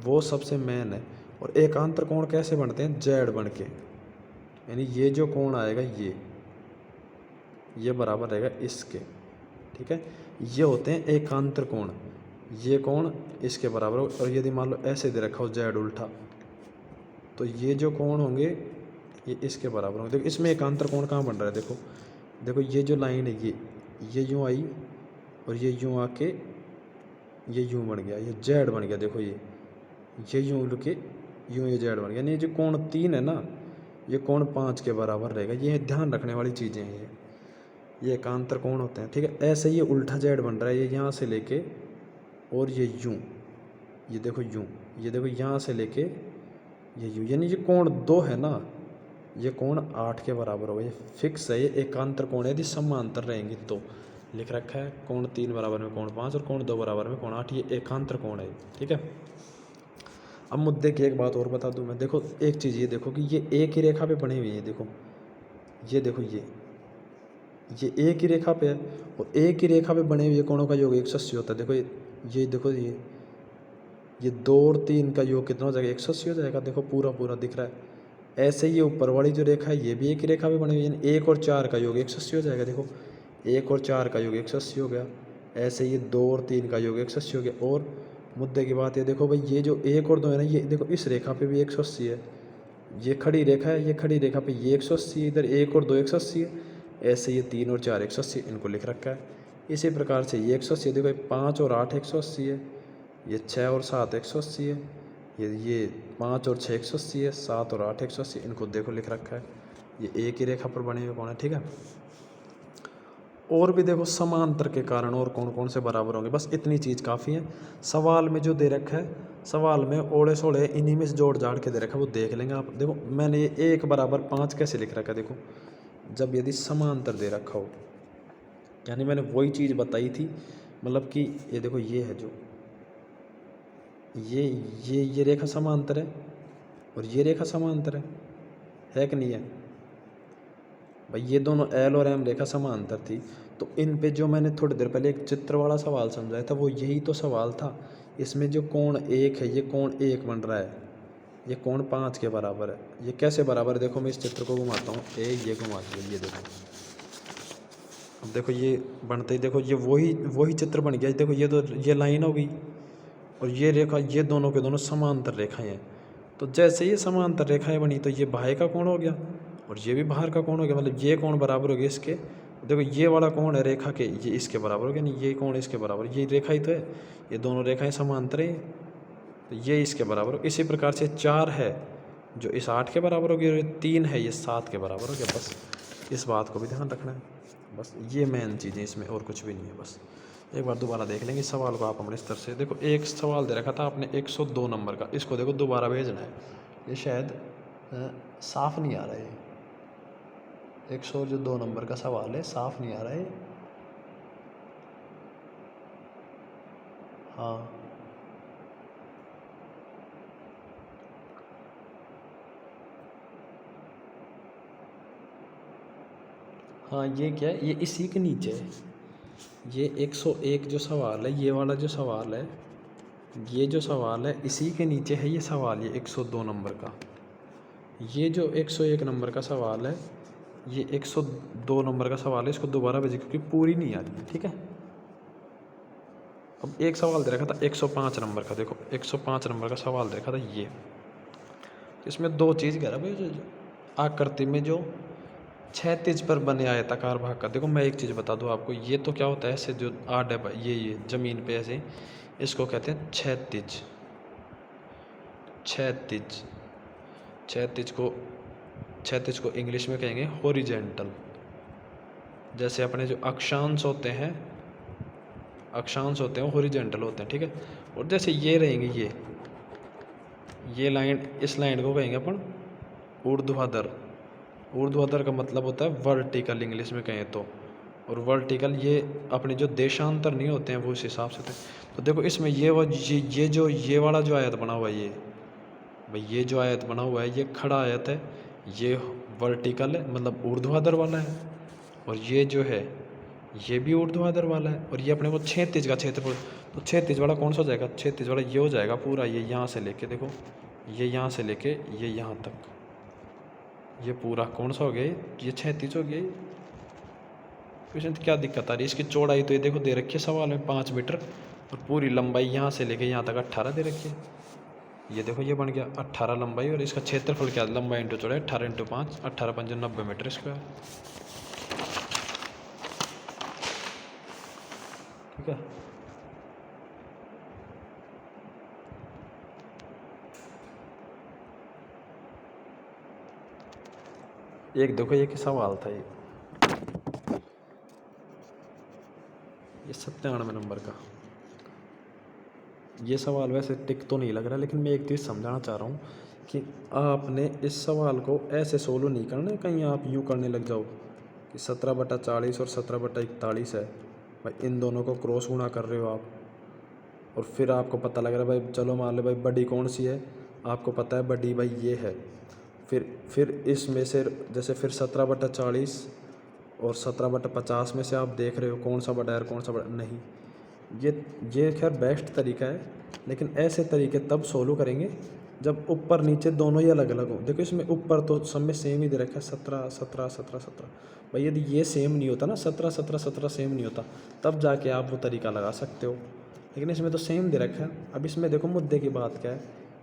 [SPEAKER 1] वो सबसे मेन है। और एकांतर कोण कैसे बनते हैं? जेड बन के, यानी ये जो कोण आएगा ये बराबर रहेगा इसके, ठीक है। ये होते हैं एकांतर कोण, ये कोण इसके बराबर हो। और यदि मान लो ऐसे दे रखा हो जेड उल्टा, तो ये जो कोण होंगे ये इसके बराबर होंगे। देखो इसमें एकांतर कोण कहाँ बन रहा है, देखो देखो ये जो लाइन है ये यूँ आई और ये यूँ आके ये यूँ बन गया, ये जेड बन गया। देखो ये यूँ उड़ के यूँ ये जेड बन गया, यानी ये जो कोण 3 है ना, ये कोण 5 के बराबर रहेगा। ये ध्यान रखने वाली चीज़ें हैं ये एकांतर कोण होते हैं, ठीक है। ऐसे ये उल्टा जेड बन रहा है, ये यहाँ से लेके और ये यूँ, ये देखो यूँ, ये देखो यहाँ से लेके ये यूँ, यानी ये कोण 2 है ना, ये कोण 8 के बराबर होगा। ये फिक्स है, ये एकांतर कोण है। यदि समांतर रहेंगे तो लिख रखा है कोण 3 बराबर में कोण 5 और कोण 2 बराबर में कोण 8, ये एकांतर कोण है, ठीक है। अब मुद्दे की एक बात और बता दूं मैं, देखो एक चीज़ ये देखो कि ये एक ही रेखा पे बने हुए हैं। देखो ये देखो ये एक ही रेखा पे है, और एक ही रेखा पे बने हुए कोणों का योग 180 होता है। देखो ये देखो ये 2 और 3 का योग कितना हो जाएगा? 180 हो जाएगा। देखो पूरा पूरा दिख रहा है। ऐसे ये ऊपर वाली जो रेखा है ये भी एक ही रेखा पे बनी हुई है, 1 और 4 का योग 180 हो जाएगा। देखो 1 और 4 का योग 180 हो गया। ऐसे ये 2 और 3 का योग 180 हो गया। और मुद्दे की बात ये देखो भाई, ये जो 1 और 2 है ना, ये देखो इस रेखा पे भी 180 है। ये खड़ी रेखा है, ये खड़ी रेखा पे ये 180 है, इधर 1 और 2 180 है। ऐसे ये 3 और 4 180, इनको लिख रखा है। इसी प्रकार से ये 180 है। देखो 5 और 8 180 है, ये 6 और 7 180 है, ये 5 और 6 180 है, 7 और 8 180, इनको देखो लिख रखा है। ये एक ही रेखा पर बने हुए कोण है, ठीक है। और भी देखो समांतर के कारण और कौन कौन से बराबर होंगे, बस इतनी चीज़ काफ़ी है। सवाल में जो दे रखा है, सवाल में ओले सोले इन्हीं में से जोड़ जाड़ के दे रखा है, वो देख लेंगे आप। देखो मैंने ये 1 बराबर 5 कैसे लिख रखा है, देखो जब यदि समांतर दे रखा हो, यानी मैंने वही चीज़ बताई थी, मतलब कि ये देखो ये है जो ये रेखा समांतर है और ये रेखा समांतर है कि नहीं है भाई? ये दोनों एल और एम रेखा समांतर थी, तो इन पे जो मैंने थोड़ी देर पहले एक चित्र वाला सवाल समझाया था, वो यही तो सवाल था। इसमें जो कोण 1 है, ये कोण 1 बन रहा है, ये कोण 5 के बराबर है। ये कैसे बराबर है? देखो मैं इस चित्र को घुमाता हूँ, ये घुमा दिया, ये देखो। अब देखो ये बनते ही देखो ये वही चित्र बन गया। देखो ये लाइन हो गई और ये रेखा, ये दोनों के दोनों समांतर रेखाएं हैं। तो जैसे ये समांतर रेखाएं बनी, तो ये बाह्य का कोण हो गया और ये भी बाहर का कोण हो गया। मतलब ये कोण बराबर हो गया इसके। देखो ये वाला कोण है रेखा के, ये इसके बराबर हो गया, नहीं ये कोण इसके बराबर, ये रेखा ही तो है, ये दोनों रेखाएं समांतर है, तो ये इसके बराबर हो। इसी प्रकार से 4 है जो इस 8 के बराबर हो गया, और 3 है ये 7 के बराबर हो गया। बस इस बात को भी ध्यान रखना है, बस ये मेन चीज़ें इसमें, और कुछ भी नहीं है। बस एक बार दोबारा देख लेंगे इस सवाल को आप अपने स्तर से। देखो एक सवाल दे रखा था आपने 102 नंबर का, इसको देखो दोबारा भेजना है। ये शायद साफ नहीं आ रहा है, 102 नंबर का सवाल है, साफ नहीं आ रहा है। हाँ हाँ, ये क्या है? ये इसी के नीचे है। ये 101 जो सवाल है, ये वाला जो सवाल है, ये जो सवाल है इसी के नीचे है ये सवाल, ये 102 नंबर का। ये जो 101 नंबर का सवाल है, ये 102 नंबर का सवाल है, इसको दोबारा भेजिए क्योंकि पूरी नहीं आ रही है, ठीक है। अब एक सवाल दे रखा था 105 नंबर का, देखो 105 नंबर का सवाल दे रखा था ये। इसमें दो चीज़ कह रहा भाई, जो आकृति में जो क्षैतिज पर बने आयताकार भाग का, देखो मैं एक चीज़ बता दूं आपको, ये तो क्या होता है ऐसे जो आड है ये ज़मीन पे ऐसे, इसको कहते हैं क्षैतिज। क्षैतिज क्षैतिज को इंग्लिश में कहेंगे हॉरिजेंटल। जैसे अपने जो अक्षांश होते हैं वो हॉरिजेंटल होते हैं, ठीक है। और जैसे ये रहेंगे ये लाइन, इस लाइन को कहेंगे अपन ऊर्ध्वाधर। ऊर्ध्वाधर का मतलब होता है वर्टिकल इंग्लिश में कहें तो, और वर्टिकल ये अपने जो देशांतर नहीं होते हैं वो उस हिसाब से होते हैं। तो देखो इसमें ये वाला जो आयत बना हुआ है, ये भाई ये जो आयत बना हुआ है ये खड़ा आयत है, ये वर्टिकल है मतलब ऊर्ध्वाधर वाला है। और ये जो है ये भी ऊर्ध्वाधर वाला है, और ये अपने को 36 का क्षेत्रफल, तो 36 वाला कौन सा हो जाएगा, 36 वाला ये हो जाएगा पूरा, ये यहाँ से लेके देखो, ये यहाँ से लेके ये यहाँ तक, ये पूरा कौन सा हो गया, ये 36 हो गया। इसमें क्या दिक्कत आ रही है, इसकी चौड़ाई तो ये देखो दे रखी है सवाल में 5 मीटर, और पूरी लंबाई यहाँ से लेके यहाँ तक 18 दे रखी है। ये देखो ये बन गया 18 लंबाई, और इसका क्षेत्रफल क्या, लंबाई इंटू चौड़ाई 18 इंटू 5, 18 पंजे 90 मीटर स्क्वायर। ठीक है, एक देखो ये सवाल था, ये 97 नंबर का। ये सवाल वैसे टिक तो नहीं लग रहा, लेकिन मैं एक चीज़ समझाना चाह रहा हूँ कि आपने इस सवाल को ऐसे सोल्व नहीं करना है, कहीं आप यूँ करने लग जाओ कि 17/40 और 17/41 है, भाई इन दोनों को क्रॉस गुणा कर रहे हो आप, और फिर आपको पता लग रहा है भाई चलो मान लो भाई बड़ी कौन सी है, आपको पता है बड़ी भाई ये है, फिर इसमें से जैसे फिर 17/40 और 17/50 में से आप देख रहे हो कौन सा बड़ा है और कौन सा बड़ा नहीं। ये खैर बेस्ट तरीका है, लेकिन ऐसे तरीके तब सोल्व करेंगे जब ऊपर नीचे दोनों ही अलग अलग हो। देखो इसमें ऊपर तो सब में सेम ही दे रखा है 17 17 17 17, भाई यदि ये सेम नहीं होता ना 17 17 17 सेम नहीं होता, तब जाके आप वो तरीका लगा सकते हो, लेकिन इसमें तो सेम दे रखा है। अब इसमें देखो मुद्दे की बात क्या है,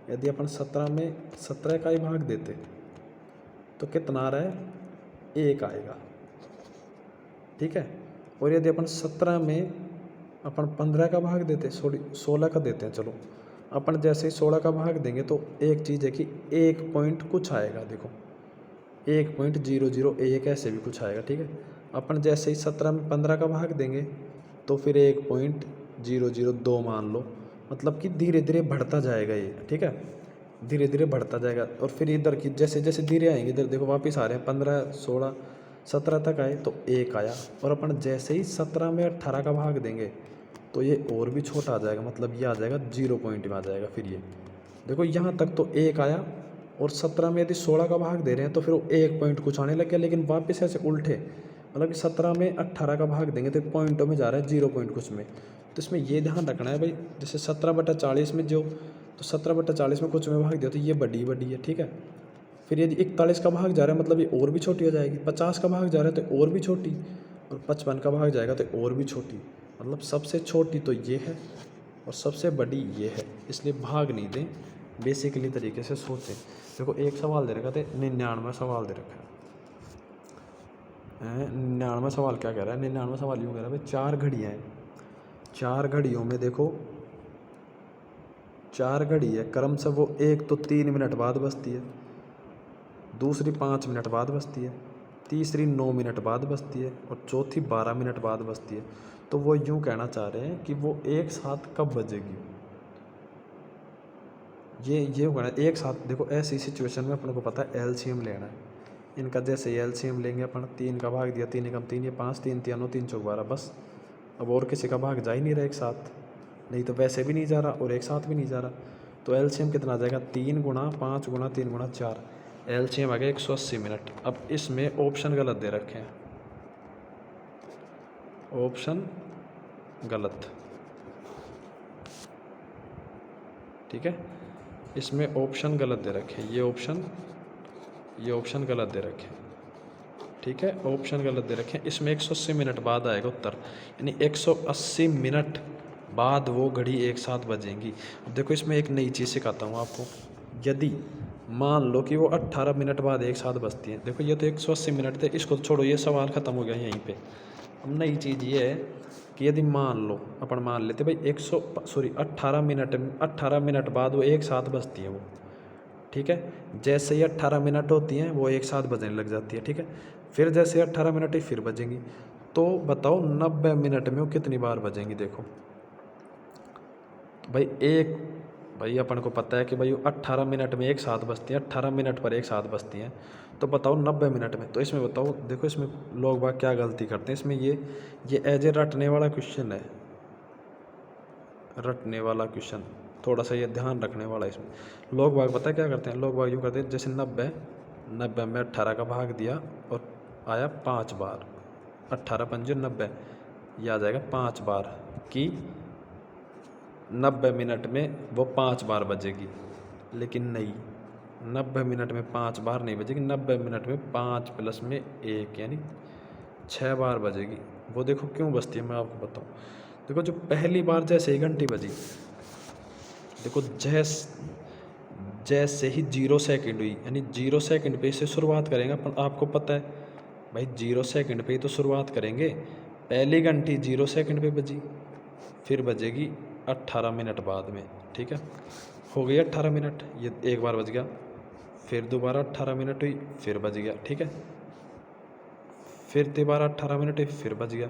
[SPEAKER 1] यदि अपन 17 में 17 का ही भाग देते तो कितना आ रहा है, 1 आएगा। ठीक है, और यदि अपन 17 में अपन 15 का भाग देते, सॉरी 16 का देते हैं, चलो अपन जैसे ही 16 का भाग देंगे तो एक चीज़ है कि 1 पॉइंट कुछ आएगा, देखो 1.001 ऐसे भी कुछ आएगा। ठीक है, अपन जैसे ही 17 में 15 का भाग देंगे तो फिर 1.002 मान लो, मतलब कि धीरे धीरे बढ़ता जाएगा ये। ठीक है, धीरे धीरे बढ़ता जाएगा, और फिर इधर की जैसे जैसे धीरे आएंगे, इधर देखो वापस आ रहे हैं 15 16 17 तक आए तो 1 आया, और अपन जैसे ही 17 में 18 का भाग देंगे तो ये और भी छोटा आ जाएगा, मतलब ये आ जाएगा 0 पॉइंट में आ जाएगा। फिर ये देखो यहाँ तक तो 1 आया, और 17 में यदि 16 का भाग दे रहे हैं तो फिर वो 1 पॉइंट कुछ आने लग गया, लेकिन वापस ऐसे उल्टे, मतलब कि 17 में 18 का भाग देंगे तो पॉइंटों में जा रहा है 0 पॉइंट कुछ में। तो इसमें ये ध्यान रखना है भाई, जैसे 17/40 में जो, तो 17/40 में कुछ में भाग दिया तो ये बड़ी है। ठीक है, फिर यदि 41 का भाग जा रहा है मतलब ये और भी छोटी हो जाएगी, 50 का भाग जा रहा है तो और भी छोटी, और 55 का भाग जाएगा तो और भी छोटी, मतलब सबसे छोटी तो ये है और सबसे बड़ी ये है, इसलिए भाग नहीं दें, बेसिकली तरीके से सोचें। देखो एक सवाल दे रखा था, 99वां सवाल दे रखा है। 99वां सवाल क्या कह रहा है, 99वां सवाल यूँ कह रहा है भाई 4 घड़ियाँ हैं, 4 घड़ियों में देखो 4 घड़ी है, क्रम से वो एक तो 3 मिनट बाद बजती है, दूसरी 5 मिनट बाद बजती है, तीसरी 9 मिनट बाद बजती है, और चौथी 12 मिनट बाद बजती है। तो वो यूँ कहना चाह रहे हैं कि वो एक साथ कब बजेगी, ये कहना एक साथ। देखो ऐसी सिचुएशन में अपन को पता है एलसीएम लेना है इनका, जैसे एलसीएम लेंगे अपन, 3 का भाग दिया, 3 एकम 3, ये 5, 3 3 9, 3 चौक 12, बस अब और किसी का भाग जा ही नहीं रहा एक साथ, नहीं तो वैसे भी नहीं जा रहा और एक साथ भी नहीं जा रहा। तो एलसीएम कितना आ जाएगा, 3 गुणा 5 गुणा 3 गुणा 4, एलसीएम आ गया 180 मिनट। अब इसमें ऑप्शन गलत दे रखे हैं, ऑप्शन गलत, ठीक है, इसमें ऑप्शन गलत दे रखे हैं, ये ऑप्शन गलत दे रखे हैं। ठीक है, ऑप्शन गलत दे रखे हैं, इसमें 180 मिनट बाद आएगा उत्तर, यानी 180 मिनट बाद वो घड़ी एक साथ बजेंगी। अब देखो इसमें एक नई चीज़ सिखाता हूँ आपको, यदि मान लो कि वो 18 मिनट बाद एक साथ बजती है, देखो ये तो 180 मिनट थे, इसको छोड़ो, ये सवाल ख़त्म हो गया यहीं पे। अब नई चीज़ ये है कि यदि मान लो अपन मान लेते भाई 18 मिनट बाद वो एक साथ बजती है वो, ठीक है, जैसे ही 18 मिनट होती हैं वो एक साथ बजने लग जाती है। ठीक है, फिर जैसे 18 मिनट ही फिर बजेंगी, तो बताओ 90 मिनट में वो कितनी बार बजेंगी। देखो भाई अपन को पता है कि भाई 18 मिनट में एक साथ बजती हैं, 18 मिनट पर एक साथ बजती हैं, तो बताओ 90 मिनट में। तो इसमें बताओ, देखो इसमें लोग बाग क्या गलती करते हैं, इसमें ये एज ए रटने वाला क्वेश्चन है, रटने वाला क्वेश्चन, थोड़ा सा ये ध्यान रखने वाला। इसमें लोग बाग पता है क्या करते हैं, लोग बाग यूँ करते हैं, जैसे 90 में 18 का भाग दिया और आया 5 बार, 18 पंजे 90, ये आ जाएगा 5 बार कि 90 मिनट में वो 5 बार बजेगी। लेकिन नहीं, 90 मिनट में 5 बार नहीं बजेगी, 90 मिनट में 5 प्लस में 1 यानी 6 बार बजेगी। वो देखो क्यों बजती है, मैं आपको बताऊँ। देखो जो पहली बार जैसे ही घंटी बजी, देखो जैसे ही 0 सेकंड हुई, यानी 0 सेकंड पे इसे शुरुआत करेंगे अपन। आपको पता है भाई 0 सेकंड पे ही तो शुरुआत करेंगे। पहली घंटी 0 सेकंड पे बजी, फिर बजेगी 18 मिनट बाद में। ठीक है, हो गई 18 मिनट, ये एक बार बज गया। फिर दोबारा 18 मिनट हुई, फिर बज गया। ठीक है, फिर दोबारा 18 मिनट हुई, फिर बज गया।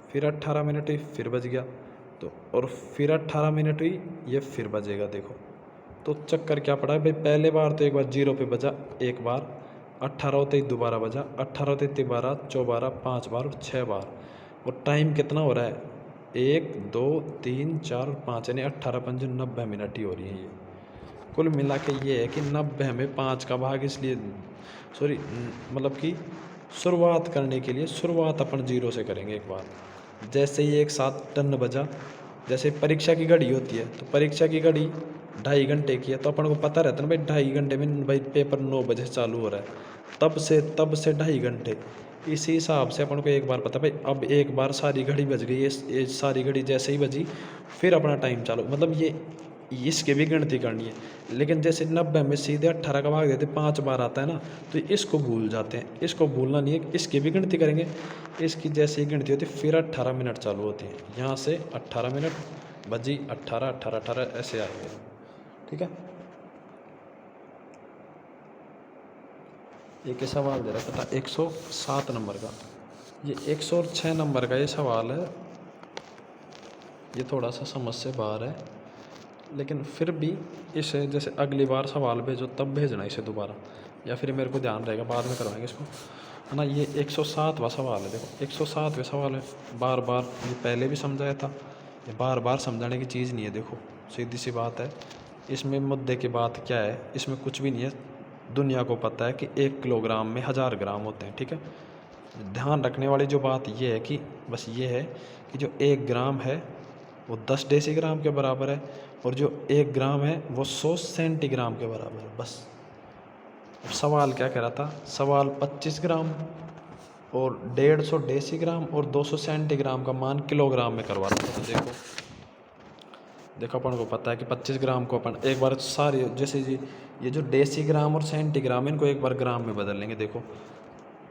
[SPEAKER 1] फिर 18 मिनट हुई, फिर बज गया। तो और फिर 18 मिनट हुई, ये फिर बजेगा। देखो तो चक्कर क्या पड़ा है भाई, पहले बार तो एक बार 0 पे बजा, एक बार 18 होते ही दोबारा बजा, 18 होते ही दोबारा, 24, 5 बार और 6 बार। और टाइम कितना हो रहा है, 1 2 3 4 5, यानी 18 5 90 मिनट ही हो रही है ये। कुल मिला के ये है कि 90 में 5 का भाग, इसलिए सॉरी मतलब कि शुरुआत करने के लिए शुरुआत अपन 0 से करेंगे एक बार। जैसे ही एक साथ टन बजा, जैसे परीक्षा की घड़ी होती है तो परीक्षा की घड़ी 2.5 घंटे की है, तो अपन को पता रहता है ना भाई 2.5 घंटे में भाई पेपर 9 बजे चालू हो रहा है, तब से 2.5 घंटे। इसी हिसाब से अपन को एक बार पता भाई अब एक बार सारी घड़ी बज गई, ये सारी घड़ी जैसे ही बजी फिर अपना टाइम चालू, मतलब ये इसके भी गिनती करनी है। लेकिन जैसे 90 में सीधे 18 का भाग देते 5 बार आता है ना, तो इसको भूल जाते हैं। इसको भूलना नहीं है, इसकी भी गिनती करेंगे। इसकी जैसे ही गिनती होती है फिर 18 मिनट चालू होती है, यहाँ से 18 मिनट बजी, 18 18 18 ऐसे आएंगे। ठीक है, एक सवाल दे रहा था 107 नंबर का, ये 106 नंबर का ये सवाल है। ये थोड़ा सा समझ से बाहर है, लेकिन फिर भी इसे जैसे अगली बार सवाल भेजो तब भेजना इसे दोबारा, या फिर मेरे को ध्यान रहेगा बाद में करवाएंगे इसको, है ना। ये 107वां सवाल है। देखो 107वें सवाल है, बार बार ये पहले भी समझाया था, ये बार बार समझाने की चीज़ नहीं है। देखो सीधी सी बात है, इसमें मुद्दे की बात क्या है, इसमें कुछ भी नहीं है। दुनिया को पता है कि 1 किलोग्राम में 1000 ग्राम होते हैं। ठीक है, ध्यान रखने वाली जो बात ये है कि बस ये है कि जो 1 ग्राम है वो 10 डेसीग्राम के बराबर है, और जो 1 ग्राम है वो 100 सेंटीग्राम के बराबर है। बस अब सवाल क्या कह रहा था, सवाल 25 ग्राम और 150 डेसीग्राम और 200 सेंटीग्राम का मान किलोग्राम में करवा रहा था। तो देखो देखो अपन को पता है कि 25 ग्राम को अपन एक बार सारे, जैसे जी ये जो डेसीग्राम और सेंटीग्राम इनको एक बार ग्राम में बदल लेंगे। देखो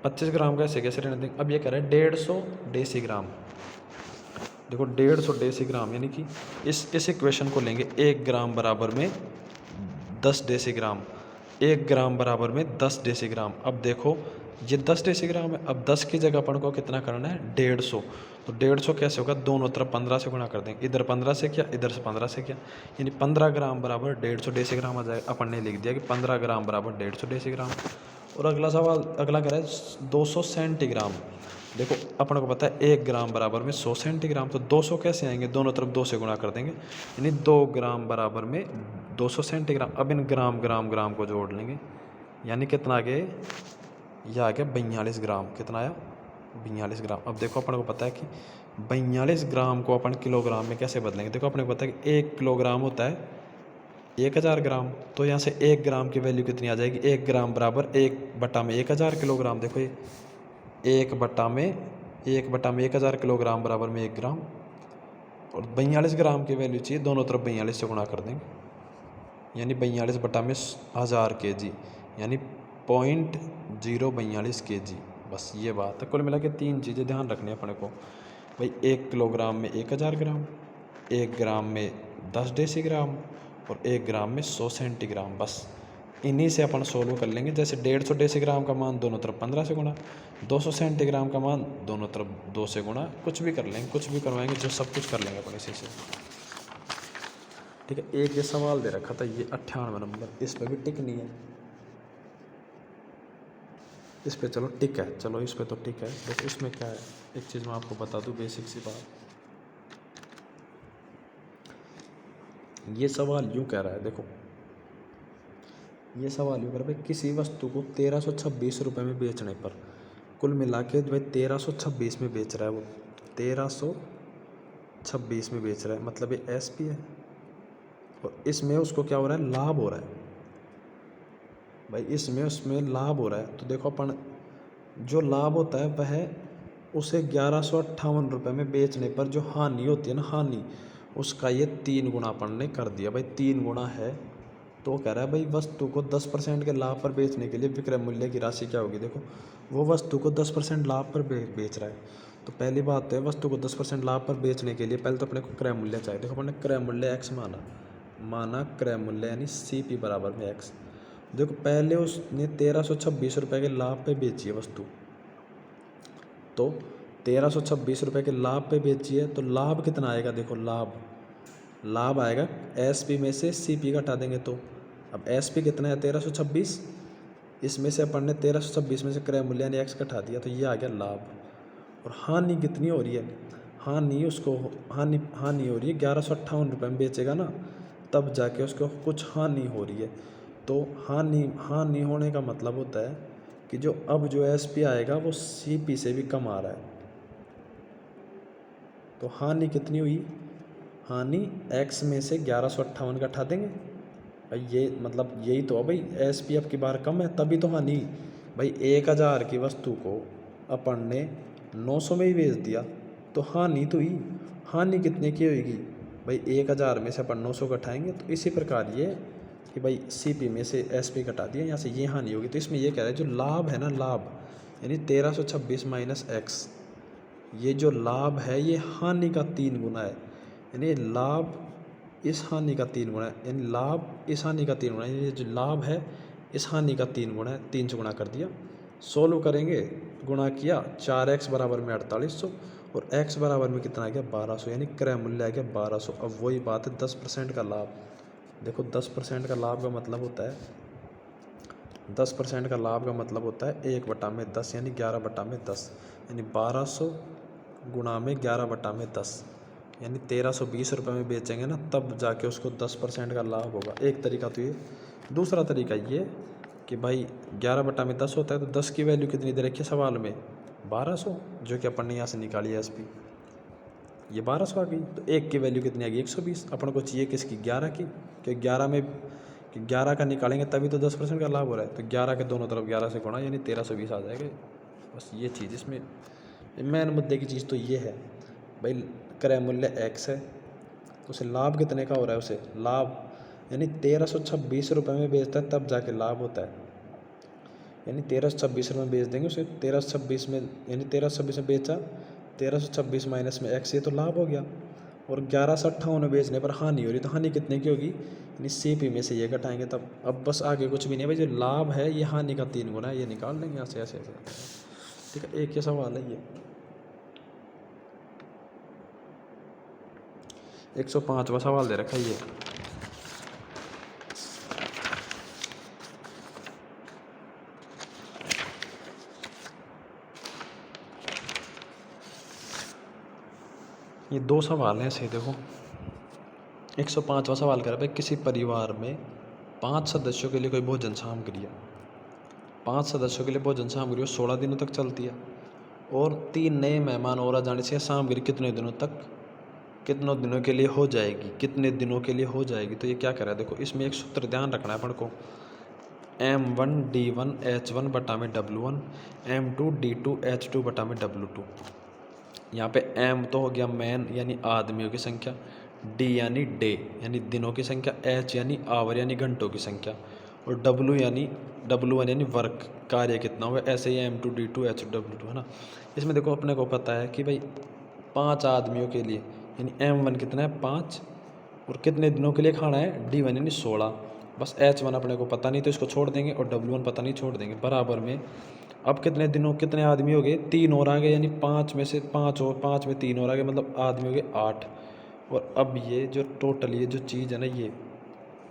[SPEAKER 1] 25 ग्राम कैसे कैसे रहने देंगे। अब ये कह रहे हैं 150 डेसीग्राम। देखो 150 डेसीग्राम, यानी कि इस इक्वेशन को लेंगे, 1 ग्राम बराबर में 10 डेसीग्राम, 1 ग्राम बराबर में 10 डेसीग्राम। अब देखो ये 10 डेसीग्राम है, अब 10 की जगह अपन को कितना करना है, 150। तो 150 कैसे होगा, दोनों तरफ 15 से गुणा कर देंगे, इधर 15 से किया, इधर से 15 से किया, यानी 15 ग्राम बराबर 150 डेसीग्राम आ जाएगा। अपन ने लिख दिया कि 15 ग्राम बराबर 150 डेसीग्राम। और अगला सवाल, अगला कह रहा है 200 सेंटीग्राम। देखो अपन को पता है 1 ग्राम बराबर में 100 सेंटीग्राम, तो 200 कैसे आएंगे, दोनों तरफ 2 से गुणा कर देंगे, यानी 2 ग्राम बराबर में 200 सेंटीग्राम। अब इन ग्राम ग्राम ग्राम को जोड़ लेंगे, यानी कितना आ गया, यह आ गया 42 ग्राम। कितना आया, 42 ग्राम। अब देखो अपन को पता है कि 42 ग्राम को अपन किलोग्राम में कैसे बदलेंगे। देखो अपने को पता है कि 1 किलोग्राम होता है 1000 ग्राम, तो यहाँ से 1 ग्राम की वैल्यू कितनी आ जाएगी, 1 ग्राम बराबर 1/1000 किलोग्राम। देखो ये 1/में 1000 किलोग्राम बराबर में 1 ग्राम, और 42 ग्राम की वैल्यू चाहिए, दोनों तरफ 42 से गुणा कर देंगे, यानी 42/1000 kg, यानी 0.042 kg। बस ये बात है। कुल मिला के 3 चीज़ें ध्यान रखनी है अपने को भाई, 1 किलोग्राम में 1000 ग्राम, 1 ग्राम में 10 डेसीग्राम और 1 ग्राम में 100 सेंटीग्राम। बस इन्हीं से अपन सोल्व कर लेंगे। जैसे 150 डेसीग्राम का मान दोनों तरफ 15 से गुणा, 200 सेंटीग्राम का मान दोनों तरफ 2 से गुणा, कुछ भी कर लेंगे, कुछ भी करवाएंगे, जो सब कुछ कर लेंगे अपन इसी से। ठीक है, एक ये सवाल दे रखा था, ये 98 नंबर, इस पर भी टिक नहीं है, इस पे चलो टिक है, चलो इस पे तो टिक है। देखो इसमें क्या है, एक चीज़ मैं आपको बता दूं, बेसिक सी बात। ये सवाल यूँ कह रहा है, देखो ये सवाल यूँ कह रहा है भाई, किसी वस्तु को 1326 रुपये में बेचने पर कुल मिला के भाई 1326 में बेच रहा है वो, 1326 में बेच रहा है, मतलब ये SP है और इसमें उसको क्या हो रहा है, लाभ हो रहा है भाई, इसमें उसमें लाभ हो रहा है। तो देखो अपन जो लाभ होता है वह उसे 1158 रुपये में बेचने पर जो हानि होती है ना, हानि, उसका ये 3 गुना अपन ने कर दिया भाई, 3 गुना है। तो कह रहा है भाई वस्तु को 10% के लाभ पर बेचने के लिए विक्रय मूल्य की राशि क्या होगी। देखो वो वस्तु को 10% लाभ पर बेच रहा है, तो पहली बात तो है वस्तु को 10% लाभ पर बेचने के लिए पहले तो अपने को क्रय मूल्य चाहिए। देखो अपने क्रय मूल्य x माना क्रय मूल्य यानी CP बराबर में x। देखो पहले उसने 1326 रुपये के लाभ पे बेची है वस्तु, तो 1326 रुपये के लाभ पे बेची है, तो लाभ कितना आएगा। देखो लाभ आएगा SP में से CP घटा देंगे, तो अब SP कितना है 1326, इसमें से अपन ने 1326 में से क्रय मूल्य यानी x घटा दिया, तो ये आ गया लाभ। और हानि कितनी हो रही है, हानि हो रही है 1158 रुपये में बेचेगा ना, तब जाके उसको कुछ हानि हो रही है। तो हानि होने का मतलब होता है कि जो अब जो SP आएगा वो CP से भी कम आ रहा है। तो हानि कितनी हुई, हानि x में से 1158 का हटा देंगे भाई, ये मतलब यही तो है भाई, SP अब की बार कम है तभी तो हानि। भाई 1000 की वस्तु को अपन ने 900 में ही बेच दिया, तो हानि तो हुई। हानि कितने की होगी भाई, 1000 में से अपन 900 घटाएंगे, तो इसी प्रकार ये कि भाई CP में से SP घटा दिया, यहाँ से ये हानि होगी। तो इसमें ये कह रहा है जो लाभ है ना, लाभ यानी 1326 माइनस x, ये जो लाभ है ये हानि का 3 गुना है, यानी लाभ इस हानि का 3 गुना है, यानी लाभ इस हानि का 3 गुना है, ये जो लाभ है इस हानि का 3 गुना है, 3 से गुणा कर दिया। सोल्व करेंगे, गुणा किया, 4x बराबर में 4800 और x बराबर में कितना आ गया 1200, यानी क्रय मूल्य आ गया 1200। अब वही बात है 10% का लाभ। देखो 10% का लाभ का मतलब होता है 10% का लाभ का मतलब होता है 1/10 यानी 11/10, यानी 1200 गुणा में 11/10 यानी 1320 रुपये में बेचेंगे ना, तब जाके उसको 10% का लाभ होगा। एक तरीका तो ये। दूसरा तरीका ये कि भाई 11/10 होता है, तो 10 की वैल्यू कितनी दे रखी है सवाल में 1200, जो कि अपन ने यहाँ से निकाली है SP, ये 1200 आ गई। तो 1 की वैल्यू कितनी आ गई 120, अपन को चाहिए किसकी 11 की, कि 11 का निकालेंगे तभी तो 10% का लाभ हो रहा है, तो 11 के दोनों तरफ 11 से गुणा यानी 1320 आ जाएगा। बस ये चीज़ इसमें मेन मुद्दे की चीज़ तो ये है भाई, क्रय मूल्य x है, तो उसे लाभ कितने का हो रहा है, उसे लाभ यानी 1326 रुपये में बेचता है तब जाके लाभ होता है, यानी 1326 रुपये में बेच देंगे उसे, 1326 में यानी 1326 में बेचा, 1326 माइनस में x, ये तो लाभ हो गया। और 1158 में बेचने पर हानि हो रही, तो हानि कितने की होगी, यानी CP में से ये घटाएंगे तब। अब बस आगे कुछ भी नहीं है भाई, जो लाभ है ये हानि का 3 गुना है, ये निकाल लेंगे यहाँ से ऐसे ऐसे। ठीक है, एक ये सवाल है ये। 105वां सवाल दे रखा है ये। ये 2 सवाल हैं ऐसे, देखो 105वां सवाल कर रहा है भाई, किसी परिवार में 5 सदस्यों के लिए कोई भोजन सामग्री है, 5 सदस्यों के लिए भोजन सामग्री 16 दिनों तक चलती है, और 3 नए मेहमान और आ जाने से सामग्री कितने दिनों के लिए हो जाएगी, कितने दिनों के लिए हो जाएगी। तो ये क्या कह रहा है, देखो इसमें एक सूत्र ध्यान रखना है अपन को, M1D1 H1 बटा में W1, M2 D2 H2 बटा में W2। यहाँ पे M तो हो गया मैन यानी आदमियों की संख्या, D यानी डे यानी दिनों की संख्या, H यानी आवर यानी घंटों की संख्या, और W1 यानी वर्क कार्य कितना हुआ। ऐसे ही M2 D2 H2 W2 है ना। इसमें देखो अपने को पता है कि भाई 5 आदमियों के लिए यानी M1 कितना है 5, और कितने दिनों के लिए खाना है D1 यानी 16। बस H1 अपने को पता नहीं तो इसको छोड़ देंगे, और W1 पता नहीं छोड़ देंगे, बराबर में अब कितने आदमी हो गए 3 और आ गए, यानी 5 में से 5 और 5 में 3 और आ गए, मतलब आदमी हो गए 8। और अब ये जो टोटल ये जो चीज़ है ना ये,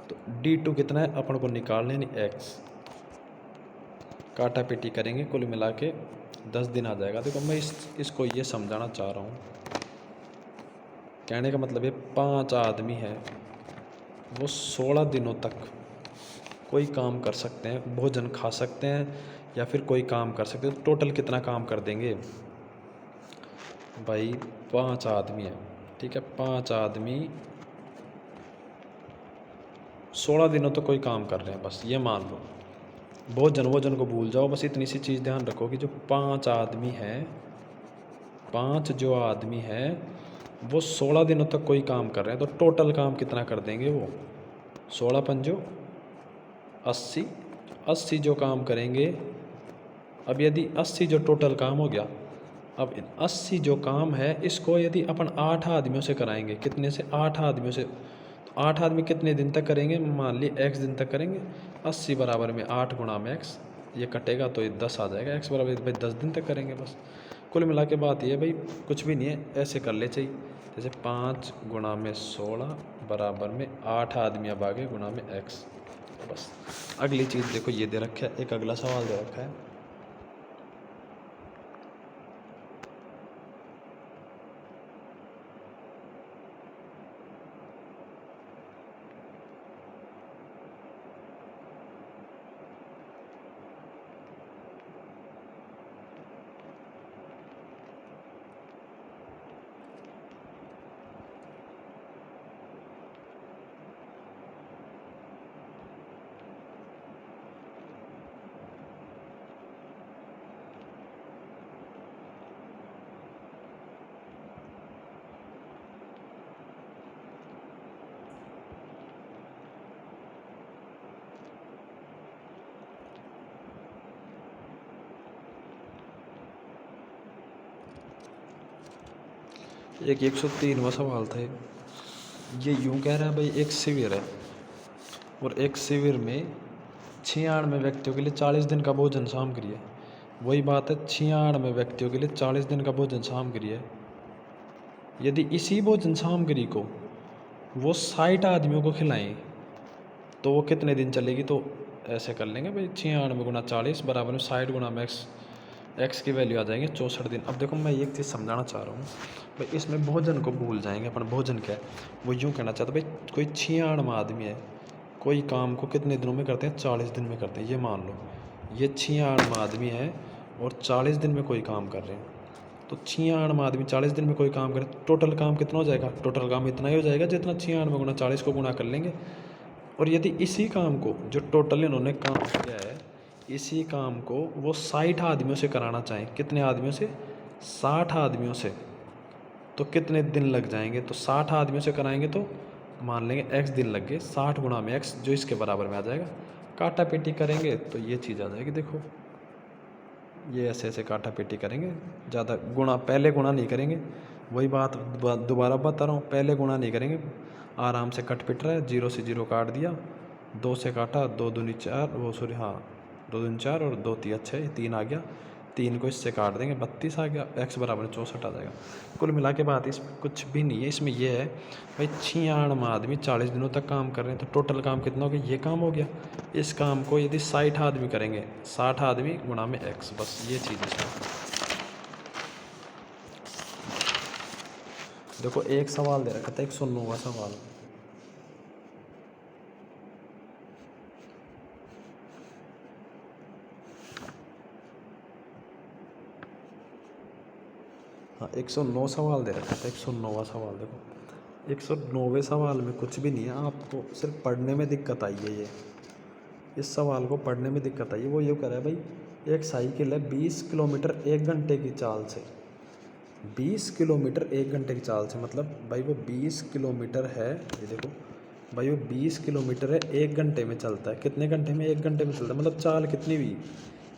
[SPEAKER 1] तो D2 कितना है अपन को निकालना है, यानी x काटा पीटी करेंगे, कुल मिला के 10 दिन आ जाएगा। देखो मैं इसको ये समझाना चाह रहा हूँ, कहने का मतलब ये 5 आदमी है, वो 16 दिनों तक कोई काम कर सकते हैं, भोजन खा सकते हैं या फिर कोई काम कर सकते हैं। तो टोटल कितना काम कर देंगे, भाई 5 आदमी है, ठीक है, 5 आदमी 16 दिनों तक कोई काम कर रहे हैं, बस ये मान लो। भोजन को भूल जाओ, बस इतनी सी चीज़ ध्यान रखो कि जो 5 आदमी हैं, 5 जो आदमी हैं वो 16 दिनों तक कोई काम कर रहे हैं, तो टोटल काम कितना कर देंगे वो? 16 पंजो 80, 80 जो काम करेंगे। अब यदि 80 जो टोटल काम हो गया, अब 80 जो काम है इसको यदि अपन 8 आदमियों से कराएंगे, कितने से? 8 आदमियों से। तो 8 आदमी कितने दिन तक करेंगे? मान ली x दिन तक करेंगे। 80 बराबर में 8 गुणा में x, ये कटेगा तो ये 10 आ जाएगा। x बराबर भाई 10 दिन तक करेंगे बस। कुल मिला के बात ये भाई कुछ भी नहीं है, ऐसे कर ले चाहिए। जैसे 5 गुणा में 16 बराबर में 8 आदमी अब आगे गुणा में x। बस अगली चीज़ देखो, ये दे रखा है, एक अगला सवाल दे रखा है। एक 103वां सवाल था। ये यूं कह रहा है भाई, एक शिविर है और एक शिविर में 96 व्यक्तियों के लिए 40 दिन का भोजन सामग्री है। वही बात है, 96 व्यक्तियों के लिए 40 दिन का भोजन सामग्री है। यदि इसी भोजन सामग्री को वो 60 आदमियों को खिलाएं तो वो कितने दिन चलेगी? तो ऐसे कर लेंगे भाई, 96 गुणा 40 बराबर में 60 गुणा में एक्स की वैल्यू आ जाएंगे 64 दिन। अब देखो मैं एक चीज़ समझाना चाह रहा हूँ भाई, इसमें भोजन को भूल जाएंगे अपन। भोजन क्या है वो यूँ कहना चाहता भाई, कोई 96 आदमी है, कोई काम को कितने दिनों में करते हैं? 40 दिन में करते हैं। ये मान लो ये 96 आदमी है और 40 दिन में कोई काम कर रहे हैं। तो 96 आदमी 40 दिन में कोई काम करे, टोटल काम कितना हो जाएगा? टोटल काम इतना ही हो जाएगा जितना 96 गुणा 40 को गुणा कर लेंगे। और यदि इसी काम को जो टोटल इन्होंने काम किया है, इसी काम को वो 60 आदमियों से कराना चाहें, कितने आदमियों से? 60 आदमियों से, तो कितने दिन लग जाएंगे? तो 60 आदमियों से कराएंगे तो मान लेंगे x दिन लग गए, 60 गुणा में x जो इसके बराबर में आ जाएगा। काटा पेटी करेंगे तो ये चीज़ आ जाएगी। देखो ये ऐसे ऐसे काटा पेटी करेंगे, ज़्यादा गुणा पहले गुणा नहीं करेंगे। वही बात दोबारा बता रहा हूँ, पहले गुणा नहीं करेंगे, आराम से कट पिट रहा है। 0 से 0 काट दिया, 2 से काटा, 2 दूनी 4, वो सॉरी हाँ 2 दूनी 4 और 2 तिया 6, 3 आ गया। 3 को इससे काट देंगे, 32 आ गया। x बराबर 64 आ जाएगा। कुल मिला के बात इसमें कुछ भी नहीं है। इसमें यह है भाई 96 आदमी 40 दिनों तक काम कर रहे हैं, तो टोटल काम कितना हो गया? ये काम हो गया। इस काम को यदि 60 आदमी करेंगे, 60 आदमी गुणा में x, बस ये चीज़ इसमें। देखो एक सवाल दे रखा था, 109वां सवाल। हाँ 109 सवाल दे रखा था, 109वां सवाल। देखो 109वें सवाल में कुछ भी नहीं है, आपको सिर्फ पढ़ने में दिक्कत आई है। ये इस सवाल को पढ़ने में दिक्कत आई है। वो ये कह रहा है भाई, एक साइकिल है 20 किलोमीटर 1 घंटे की चाल से, 20 किलोमीटर 1 घंटे की चाल से, मतलब भाई वो 20 किलोमीटर है। ये देखो भाई वो 20 किलोमीटर है, 1 घंटे में चलता है। कितने घंटे में? 1 घंटे में चलता है। मतलब चाल कितनी हुई?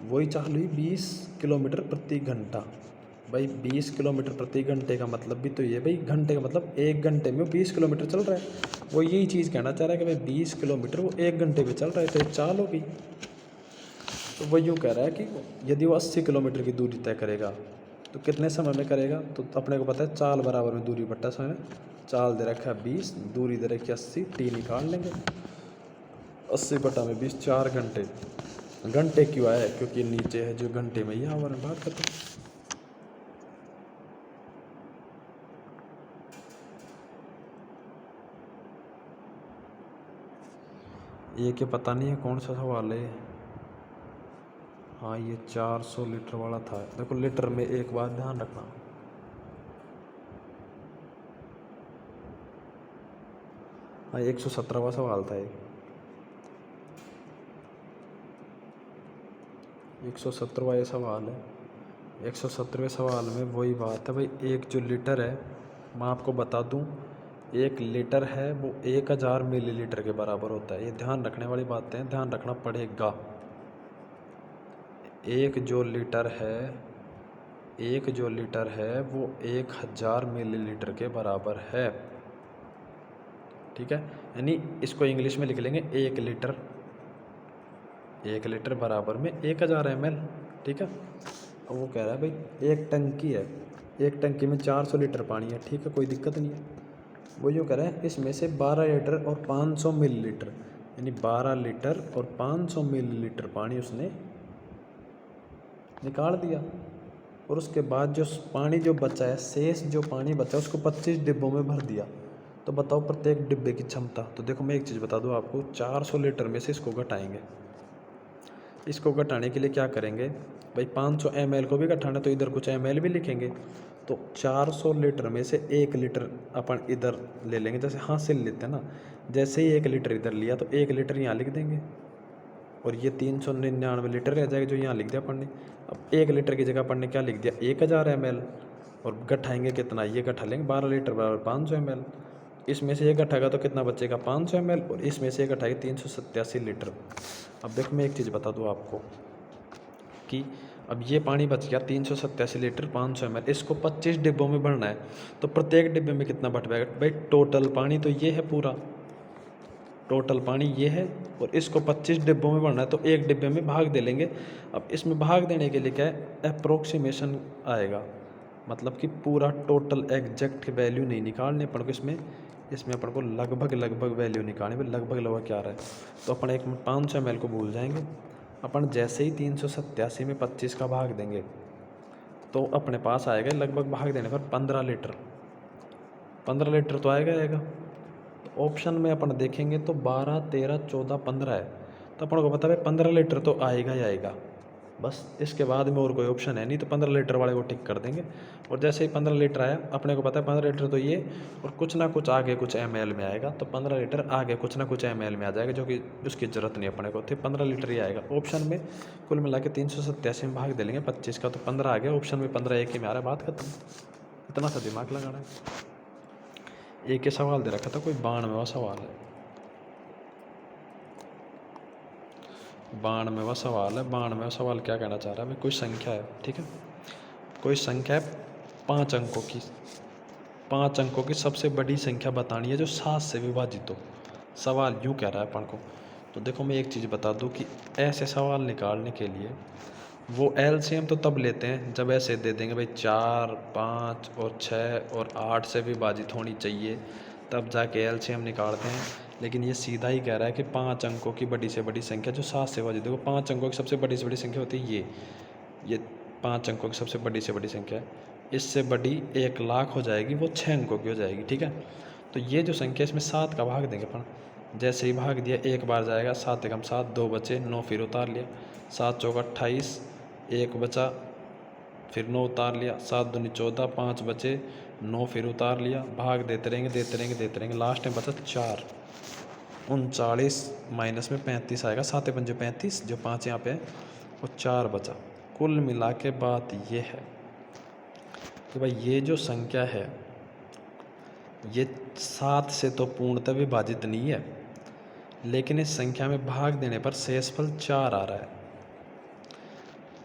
[SPEAKER 1] वही चाल हुई 20 किलोमीटर प्रति घंटा। भाई 20 किलोमीटर प्रति घंटे का मतलब भी तो ये भाई, घंटे का मतलब 1 घंटे में वो 20 किलोमीटर चल रहा है। वो यही चीज़ कहना चाह रहा है कि भाई 20 किलोमीटर वो 1 घंटे में चल रहा है, तो एक चाल होगी। तो वो यूँ कह रहा है कि यदि वो 80 किलोमीटर की दूरी तय करेगा तो कितने समय में करेगा? तो अपने को पता है चाल बराबर में दूरी बट्टा समय। चाल दे रखा है 20, दूरी दे रखी है 80, टी निकाल लेंगे। 80 बटा में 20, 4 घंटे। घंटे क्यों आया है? क्योंकि नीचे है जो घंटे में, यहाँ हमारे बात करते हैं। ये क्या पता नहीं है कौन सा सवाल है। हाँ ये 400 लीटर वाला था। देखो लीटर में एक बात ध्यान रखना, हाँ 117वां सवाल था ये। 117वां ये सवाल है। 117वें सवाल में वही बात है भाई, एक जो लीटर है, मैं आपको बता दूं, 1 लीटर है वो 1000 मिलीलीटर के बराबर होता है। ये ध्यान रखने वाली बातें हैं, ध्यान रखना पड़ेगा। एक जो लीटर है वो 1000 मिलीलीटर के बराबर है। ठीक है, यानी इसको इंग्लिश में लिख लेंगे 1 लीटर बराबर में 1000 ml। ठीक है, अब वो कह रहा है भाई एक टंकी है, एक टंकी में 400 लीटर पानी है। ठीक है, कोई दिक्कत नहीं है। वो यूँ कह रहा है इसमें से 12 लीटर और 500 मिलीलीटर, यानी 12 लीटर और 500 मिलीलीटर पानी उसने निकाल दिया। और उसके बाद जो पानी जो बचा है, शेष जो पानी बचा है, उसको 25 डिब्बों में भर दिया। तो बताओ प्रत्येक डिब्बे की क्षमता। तो देखो मैं एक चीज़ बता दूँ आपको, 400 लीटर में से इसको घटाएंगे। इसको घटाने के लिए क्या करेंगे भाई, 500 ml को भी घटाना, तो इधर कुछ ml भी लिखेंगे। तो 400 लीटर में से 1 लीटर अपन इधर ले लेंगे, जैसे हासिल लेते हैं ना, जैसे ही 1 लीटर इधर लिया तो 1 लीटर यहाँ लिख देंगे, और ये 399 लीटर रह जाएगा जो यहाँ लिख दिया अपन ने। अब 1 लीटर की जगह अपन ने क्या लिख दिया, 1000 ml। और घटाएंगे कितना, ये घटा लेंगे, 12 लीटर बराबर 500 ml। इसमें से ये घटाएगा तो कितना बचेगा, 500 ml, और इसमें से ये घटाएगा 387 लीटर। अब देखो मैं एक चीज़ बता दूँ आपको कि अब ये पानी बच गया 387 लीटर 500 ml, इसको 25 डिब्बों में भरना है। तो प्रत्येक डिब्बे में कितना बट पाएगा भाई, टोटल पानी तो ये है, पूरा टोटल पानी ये है, और इसको 25 डिब्बों में भरना है, तो एक डिब्बे में भाग दे लेंगे। अब इसमें भाग देने के लिए क्या है, अप्रोक्सीमेशन आएगा, मतलब कि पूरा टोटल एग्जैक्ट वैल्यू नहीं निकालने अपन को, इसमें अपन को लगभग वैल्यू निकालनी, लगभग क्या रहा है। तो अपन एक 500 ml को भूल जाएंगे। अपन जैसे ही 387 में 25 का भाग देंगे तो अपने पास आएगा लगभग, भाग देने पर 15 लीटर। 15 लीटर तो आएगा। तो ऑप्शन में अपन देखेंगे तो 12, 13, 14, 15 है। तो अपन को पता है 15 लीटर तो आएगा ही आएगा, बस इसके बाद में और कोई ऑप्शन है नहीं। तो 15 लीटर वाले को टिक कर देंगे। और जैसे ही 15 लीटर आया, अपने को पता है 15 लीटर तो ये, और कुछ ना कुछ आगे कुछ ml में आएगा, तो 15 लीटर आगे कुछ ना कुछ ml में आ जाएगा, जो कि उसकी ज़रूरत नहीं अपने को थी। 15 लीटर ही आएगा ऑप्शन में। कुल मिला के 387 में भाग दे लेंगे 25 का, तो 15 आ गया ऑप्शन में, 15 एक ही में आ रहा है, बात खत्म। इतना सा दिमाग लगाना है। एक ही सवाल दे रखा था, कोई 92वां सवाल है। 92वां सवाल है। 92वां सवाल क्या कहना चाह रहा है भाई, कोई संख्या है, ठीक है, कोई संख्या है 5 अंकों की। 5 अंकों की सबसे बड़ी संख्या बतानी है जो 7 से विभाजित हो। सवाल यूँ कह रहा है अपन को। तो देखो मैं एक चीज़ बता दूँ कि ऐसे सवाल निकालने के लिए वो एलसीएम तो तब लेते हैं जब ऐसे दे देंगे भाई 4, 5 और 6 और 8 से विभाजित होनी चाहिए, तब जाके एलसीएम निकालते हैं। लेकिन ये सीधा ही कह रहा है कि 5 अंकों की बड़ी से बड़ी संख्या जो 7 से विभाजित। देखो 5 अंकों की सबसे बड़ी से बड़ी संख्या होती है ये 5 अंकों की सबसे बड़ी से बड़ी संख्या है। इससे बड़ी 1,00,000 हो जाएगी, वो 6 अंकों की हो जाएगी। ठीक है, तो ये जो संख्या इसमें 7 का भाग देंगे अपन। जैसे ही भाग दिया एक बार जाएगा, 7 एकम 7, 2 बचे, 9 फिर उतार लिया, 7 चौका 28, 1 बचा, फिर 9 उतार लिया, 7 दूनी 14, 5 बचे, 9 फिर उतार लिया, भाग देते रहेंगे, लास्ट में बचा 4। 39 माइनस में 35 आएगा, 7 पंजे 35, जो 5 यहाँ पे है वो 4 बचा। कुल मिला के बात ये है कि भाई ये जो संख्या है ये 7 से तो पूर्णतः विभाजित नहीं है, लेकिन इस संख्या में भाग देने पर शेषफल 4 आ रहा है।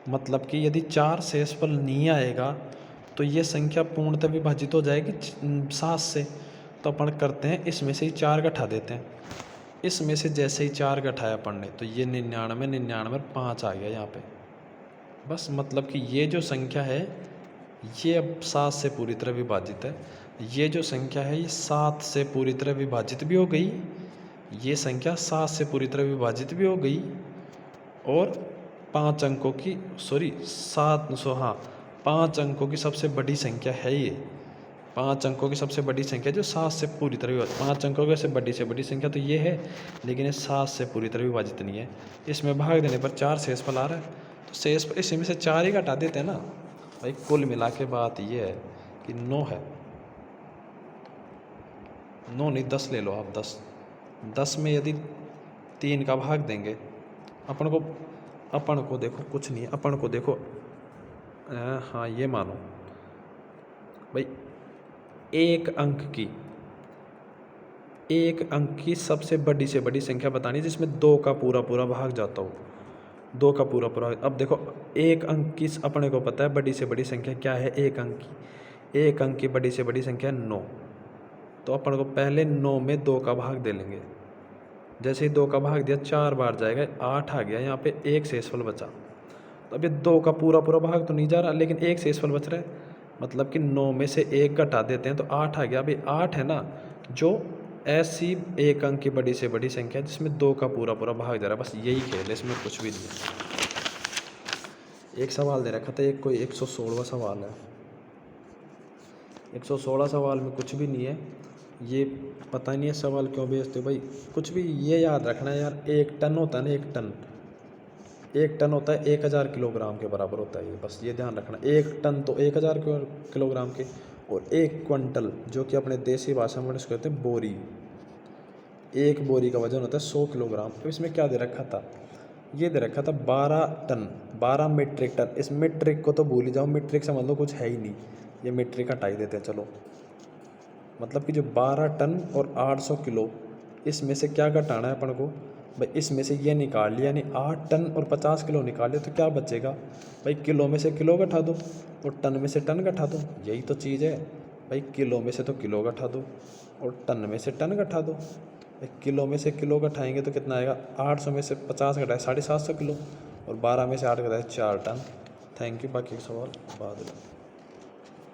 [SPEAKER 1] मतलब कि यदि 4 शेषफल नहीं आएगा तो ये संख्या पूर्णतः विभाजित हो जाएगी 7 से। तो अपन करते हैं इसमें से ही 4 घटा देते हैं। इसमें से जैसे ही 4 घटाया अपन ने तो ये 99 5 आ गया यहाँ पे। बस मतलब कि ये जो संख्या है ये अब 7 से पूरी तरह विभाजित है। ये जो संख्या है ये 7 से पूरी तरह विभाजित भी हो गई, ये संख्या 7 से पूरी तरह विभाजित भी हो गई, और 5 अंकों की 5 अंकों की सबसे बड़ी संख्या है ये। 5 अंकों की सबसे बड़ी संख्या जो 7 से पूरी तरह विभाजित, 5 अंकों की से बड़ी संख्या तो ये है, लेकिन ये 7 से पूरी तरह विभाजित नहीं है। इसमें भाग देने पर 4 शेषफल आ रहा है, तो शेषफल इसमें से 4 ही घटा देते हैं ना भाई। कुल मिला के बात ये है कि 9 है, 9 नहीं 10 ले लो आप, 10 10 में यदि 3 का भाग देंगे, अपन को देखो कुछ नहीं है, अपन को देखो हाँ ये मानो भाई एक अंक की सबसे बड़ी से बड़ी संख्या बतानी जिसमें 2 का पूरा पूरा भाग जाता हो, 2 का पूरा पूरा। अब देखो एक अंक की अपने को पता है बड़ी से बड़ी संख्या क्या है, एक अंक की बड़ी से बड़ी संख्या 9, तो अपन को पहले 9 में 2 का भाग दे लेंगे। जैसे ही 2 का भाग दिया 4 बार जाएगा, 8 आ गया, यहाँ पे एक शेषफल बचा। तो अभी 2 का पूरा पूरा भाग तो नहीं जा रहा, लेकिन एक शेषफल बच रहा है, मतलब कि 9 में से 1 घटा देते हैं तो 8 आ गया। अभी 8 है ना, जो ऐसी एक अंक की बड़ी से बड़ी संख्या जिसमें 2 का पूरा पूरा भाग जा रहा है, बस यही खेल है, इसमें कुछ भी नहीं है। एक सवाल दे रखा था, एक कोई 116वां सवाल है। 116 सवाल में कुछ भी नहीं है, ये पता नहीं है सवाल क्यों भेजते हो भाई। कुछ भी ये याद रखना है यार, 1 टन होता है ना, 1 टन होता है 1000 किलोग्राम के बराबर होता है ये, बस ये ध्यान रखना। 1 टन तो 1000 किलोग्राम के, और 1 क्विंटल जो कि अपने देसी भाषा में इसको कहते हैं बोरी, 1 बोरी का वजन होता है 100 किलोग्राम। तो इसमें क्या दे रखा था, ये दे रखा था 12 टन, 12 मीट्रिक टन। इस मीट्रिक को तो भूल ही जाओ, मीट्रिक समझ लो कुछ है ही नहीं, ये मीट्रिक हटा ही देते हैं चलो। मतलब कि जो 12 टन और 800 किलो, इसमें से क्या घटाना है अपन को भाई, इसमें से ये निकाल लिया, यानी 8 टन और 50 किलो निकाल लिया, तो क्या बचेगा भाई, किलो में से किलो घटा दो और टन में से टन घटा दो, यही तो चीज़ है भाई। किलो में से तो किलो घटा दो और टन में से टन घटा दो। भाई किलो में से किलो घटाएंगे तो कितना आएगा, 800 में से 50 घटाए 750 किलो, और 12 में से 8 घटाए 4 टन। थैंक यू, बाकी सवाल बाद में।